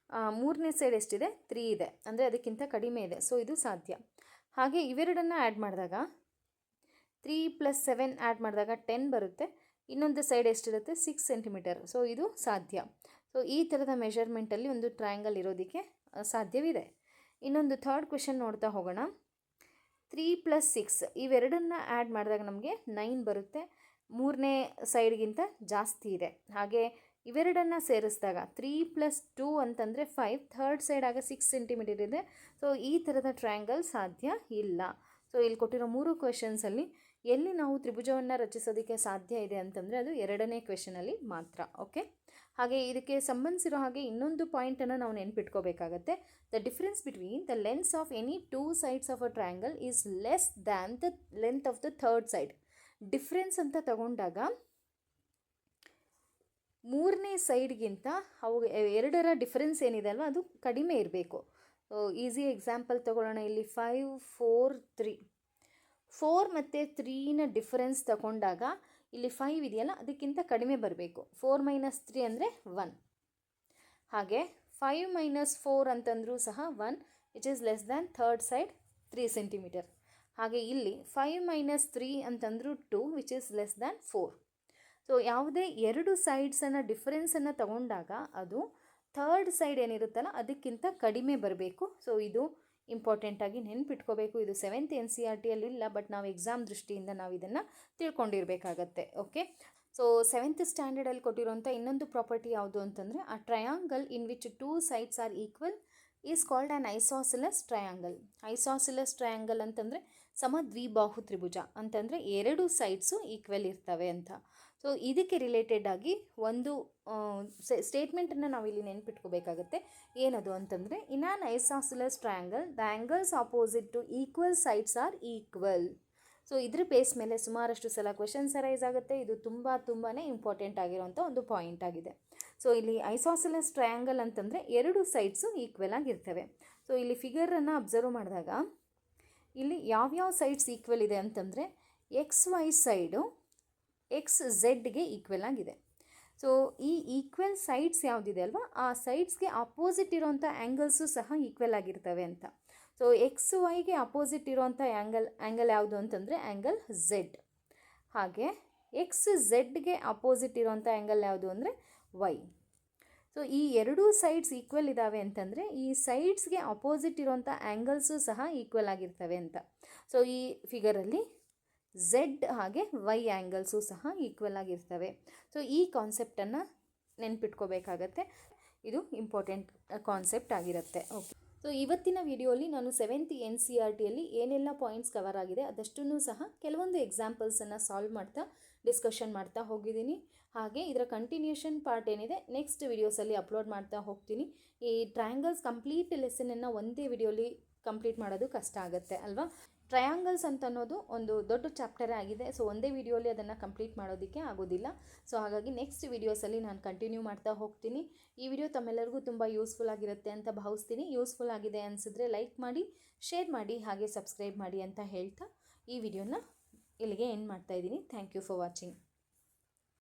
ಮೂರನೇ ಸೈಡ್ ಎಷ್ಟಿದೆ? 3 ಇದೆ, ಅಂದರೆ ಅದಕ್ಕಿಂತ ಕಡಿಮೆ ಇದೆ. ಸೊ ಇದು ಸಾಧ್ಯ. ಹಾಗೆ ಇವೆರಡನ್ನು ಆ್ಯಡ್ ಮಾಡಿದಾಗ 3 + 7 ಆ್ಯಡ್ ಮಾಡಿದಾಗ 10 ಬರುತ್ತೆ. ಇನ್ನೊಂದು ಸೈಡ್ ಎಷ್ಟಿರುತ್ತೆ? 6 ಸೆಂಟಿಮೀಟರ್. ಸೊ ಇದು ಸಾಧ್ಯ. ಸೊ ಈ ಥರದ ಮೆಷರ್ಮೆಂಟಲ್ಲಿ ಒಂದು ಟ್ರಯಾಂಗಲ್ ಇರೋದಕ್ಕೆ ಸಾಧ್ಯವಿದೆ. ಇನ್ನೊಂದು ಥರ್ಡ್ ಕ್ವೆಶನ್ ನೋಡ್ತಾ ಹೋಗೋಣ. 3 + 6 ಇವೆರಡನ್ನು ಆ್ಯಡ್ ಮಾಡಿದಾಗ ನಮಗೆ 9 ಬರುತ್ತೆ, ಮೂರನೇ ಸೈಡ್ಗಿಂತ ಜಾಸ್ತಿ ಇದೆ. ಹಾಗೆ ಇವೆರಡನ್ನು ಸೇರಿಸಿದಾಗ 3 + 2 ಅಂತಂದರೆ 5, ಥರ್ಡ್ ಸೈಡ್ ಆಗ 6 ಸೆಂಟಿಮೀಟರ್ ಇದೆ. ಸೊ ಈ ಥರದ ಟ್ರಯಾಂಗಲ್ ಸಾಧ್ಯ ಇಲ್ಲ. ಸೊ ಇಲ್ಲಿ ಕೊಟ್ಟಿರೋ 3 ಕ್ವೆಶನ್ಸಲ್ಲಿ ಎಲ್ಲಿ ನಾವು ತ್ರಿಭುಜವನ್ನು ರಚಿಸೋದಕ್ಕೆ ಸಾಧ್ಯ ಇದೆ ಅಂತಂದರೆ ಅದು ಎರಡನೇ ಕ್ವೆಶನಲ್ಲಿ ಮಾತ್ರ. ಓಕೆ. ಹಾಗೆ ಇದಕ್ಕೆ ಸಂಬಂಧಿಸಿರೋ ಹಾಗೆ ಇನ್ನೊಂದು ಪಾಯಿಂಟನ್ನು ನಾವು ನೆನ್ಪಿಟ್ಕೋಬೇಕಾಗತ್ತೆ. The difference between the lengths of any 2 sides of a triangle is less than the length of the third side. Difference ಅಂತ ತಗೊಂಡಾಗ ಮೂರನೇ ಸೈಡ್ಗಿಂತ ಅವು ಎರಡರ ಡಿಫ್ರೆನ್ಸ್ ಏನಿದೆ ಅಲ್ವ ಅದು ಕಡಿಮೆ ಇರಬೇಕು. ಈಸಿ ಎಕ್ಸಾಂಪಲ್ ತಗೊಳ್ಳೋಣ. ಇಲ್ಲಿ 5 4 3 4 ಮತ್ತು 3ನ ಡಿಫರೆನ್ಸ್ ತಗೊಂಡಾಗ ಇಲ್ಲಿ 5 ಇದೆಯಲ್ಲ ಅದಕ್ಕಿಂತ ಕಡಿಮೆ ಬರಬೇಕು. 4 - 3 ಅಂದರೆ 1. ಹಾಗೆ 5 - 4 ಅಂತಂದರೂ ಸಹ 1 which is less than third side 3 centimetre. ಹಾಗೆ ಇಲ್ಲಿ 5 - 3 ಅಂತಂದರೂ 2 which is less than 4. So ಯಾವುದೇ ಎರಡು ಸೈಡ್ಸನ್ನು ಡಿಫರೆನ್ಸನ್ನು ತಗೊಂಡಾಗ ಅದು ಥರ್ಡ್ ಸೈಡ್ ಏನಿರುತ್ತಲ್ಲ ಅದಕ್ಕಿಂತ ಕಡಿಮೆ ಬರಬೇಕು. ಸೊ ಇದು ಇಂಪಾರ್ಟೆಂಟಾಗಿ ನೆನ್ಪಿಟ್ಕೋಬೇಕು. ಇದು 7th NCERTಯಲ್ಲಿ ಇಲ್ಲ, ಬಟ್ ನಾವು ಎಕ್ಸಾಮ್ ದೃಷ್ಟಿಯಿಂದ ನಾವು ಇದನ್ನು ತಿಳ್ಕೊಂಡಿರಬೇಕಾಗತ್ತೆ. ಓಕೆ. ಸೊ 7th ಸ್ಟ್ಯಾಂಡರ್ಡಲ್ಲಿ ಕೊಟ್ಟಿರೋಂಥ ಇನ್ನೊಂದು ಪ್ರಾಪರ್ಟಿ ಯಾವುದು ಅಂತಂದರೆ a triangle in which 2 sides are equal is called an isosceles triangle. Isosceles triangle ಅಂತಂದರೆ ಸಮದ್ವಿಬಾಹು ತ್ರಿಭುಜ ಅಂತಂದರೆ ಎರಡು ಸೈಡ್ಸು ಈಕ್ವಲ್ ಇರ್ತವೆ ಅಂತ. ಸೊ ಇದಕ್ಕೆ ರಿಲೇಟೆಡ್ ಆಗಿ ಒಂದು ಸ್ಟೇಟ್ಮೆಂಟನ್ನು ನಾವಿಲ್ಲಿ ನೆನ್ಪಿಟ್ಕೋಬೇಕಾಗತ್ತೆ. ಏನದು ಅಂತಂದರೆ in an isosceles triangle the angles opposite to equal sides are equal. So ಇದ್ರ ಬೇಸ್ ಮೇಲೆ ಸುಮಾರಷ್ಟು ಸಲ ಕ್ವೆಶನ್ಸ್ ಅರೈಸ್ ಆಗುತ್ತೆ. ಇದು ತುಂಬಾ ಇಂಪಾರ್ಟೆಂಟ್ ಆಗಿರೋಂಥ ಒಂದು ಪಾಯಿಂಟ್ ಆಗಿದೆ. ಸೊ ಇಲ್ಲಿ ಐಸಾಸಿಲಸ್ ಟ್ರಯಾಂಗಲ್ ಅಂತಂದರೆ ಎರಡು ಸೈಡ್ಸು ಈಕ್ವಲ್ ಆಗಿರ್ತವೆ. ಸೊ ಇಲ್ಲಿ ಫಿಗರನ್ನು ಅಬ್ಸರ್ವ್ ಮಾಡಿದಾಗ ಇಲ್ಲಿ ಯಾವ್ಯಾವ ಸೈಡ್ಸ್ ಈಕ್ವಲ್ ಇದೆ ಅಂತಂದರೆ XY ಸೈಡು XZಗೆ ಈಕ್ವಲ್ ಆಗಿದೆ. ಸೊ ಈ ಈಕ್ವಲ್ ಸೈಡ್ಸ್ ಯಾವುದಿದೆ ಅಲ್ವಾ ಆ ಸೈಡ್ಸ್ಗೆ ಅಪೋಸಿಟ್ ಇರೋಂಥ ಆ್ಯಂಗಲ್ಸು ಸಹ ಈಕ್ವಲ್ ಆಗಿರ್ತವೆ ಅಂತ. ಸೊ XYಗೆ ಅಪೋಸಿಟ್ ಇರೋಂಥ ಆ್ಯಂಗಲ್ ಯಾವುದು ಅಂತಂದರೆ ಆ್ಯಂಗಲ್ Z. ಹಾಗೆ ಎಕ್ಸ್ ಝೆಡ್ಗೆ ಅಪೋಸಿಟ್ ಇರೋಂಥ ಆ್ಯಂಗಲ್ ಯಾವುದು ಅಂದರೆ ವೈ. ಸೊ ಈ ಎರಡೂ ಸೈಡ್ಸ್ ಈಕ್ವಲ್ ಇದ್ದಾವೆ ಅಂತಂದರೆ ಈ ಸೈಡ್ಸ್ಗೆ ಅಪೋಸಿಟ್ ಇರೋಂಥ ಆ್ಯಂಗಲ್ಸು ಸಹ ಈಕ್ವಲ್ ಆಗಿರ್ತವೆ ಅಂತ. ಸೊ ಈ ಫಿಗರಲ್ಲಿ ಝೆಡ್ ಹಾಗೆ ವೈ ಆ್ಯಂಗಲ್ಸು ಸಹ ಈಕ್ವಲ್ ಆಗಿರ್ತವೆ. ಸೊ ಈ ಕಾನ್ಸೆಪ್ಟನ್ನು ನೆನ್ಪಿಟ್ಕೋಬೇಕಾಗತ್ತೆ. ಇದು ಇಂಪಾರ್ಟೆಂಟ್ ಕಾನ್ಸೆಪ್ಟ್ ಆಗಿರುತ್ತೆ. ಓಕೆ, ಸೊ ಇವತ್ತಿನ ವಿಡಿಯೋಲಿ ನಾನು 7th NCERTಯಲ್ಲಿ ಏನೆಲ್ಲ ಪಾಯಿಂಟ್ಸ್ ಕವರ್ ಆಗಿದೆ ಅದಷ್ಟನ್ನು ಸಹ ಕೆಲವೊಂದು ಎಕ್ಸಾಂಪಲ್ಸನ್ನು ಸಾಲ್ವ್ ಮಾಡ್ತಾ ಡಿಸ್ಕಷನ್ ಮಾಡ್ತಾ ಹೋಗಿದ್ದೀನಿ. ಹಾಗೆ ಇದರ ಕಂಟಿನ್ಯೂಷನ್ ಪಾರ್ಟ್ ಏನಿದೆ ನೆಕ್ಸ್ಟ್ ವಿಡಿಯೋಸಲ್ಲಿ ಅಪ್ಲೋಡ್ ಮಾಡ್ತಾ ಹೋಗ್ತೀನಿ. ಈ ಟ್ರಯಾಂಗಲ್ಸ್ ಕಂಪ್ಲೀಟ್ ಲೆಸನನ್ನು ಒಂದೇ ವಿಡಿಯೋಲಿ ಕಂಪ್ಲೀಟ್ ಮಾಡೋದು ಕಷ್ಟ ಆಗುತ್ತೆ ಅಲ್ವಾ. ಟ್ರಯಾಂಗಲ್ಸ್ ಅಂತ ಅನ್ನೋದು ಒಂದು ದೊಡ್ಡ ಚಾಪ್ಟರೇ ಆಗಿದೆ. ಸೊ ಒಂದೇ ವಿಡಿಯೋಲಿ ಅದನ್ನು ಕಂಪ್ಲೀಟ್ ಮಾಡೋದಕ್ಕೆ ಆಗೋದಿಲ್ಲ. ಸೊ ಹಾಗಾಗಿ ನೆಕ್ಸ್ಟ್ ವಿಡಿಯೋಸಲ್ಲಿ ನಾನು ಕಂಟಿನ್ಯೂ ಮಾಡ್ತಾ ಹೋಗ್ತೀನಿ. ಈ ವಿಡಿಯೋ ತಮ್ಮೆಲ್ಲರಿಗೂ ತುಂಬ ಯೂಸ್ಫುಲ್ ಆಗಿರುತ್ತೆ ಅಂತ ಭಾವಿಸ್ತೀನಿ. ಯೂಸ್ಫುಲ್ ಆಗಿದೆ ಅನಿಸಿದ್ರೆ ಲೈಕ್ ಮಾಡಿ, ಶೇರ್ ಮಾಡಿ, ಹಾಗೆ ಸಬ್ಸ್ಕ್ರೈಬ್ ಮಾಡಿ ಅಂತ ಹೇಳ್ತಾ ಈ ವಿಡಿಯೋನ ಇಲ್ಲಿಗೆ ಎಂಡ್ ಮಾಡ್ತಾ ಇದ್ದೀನಿ. Thank you for watching.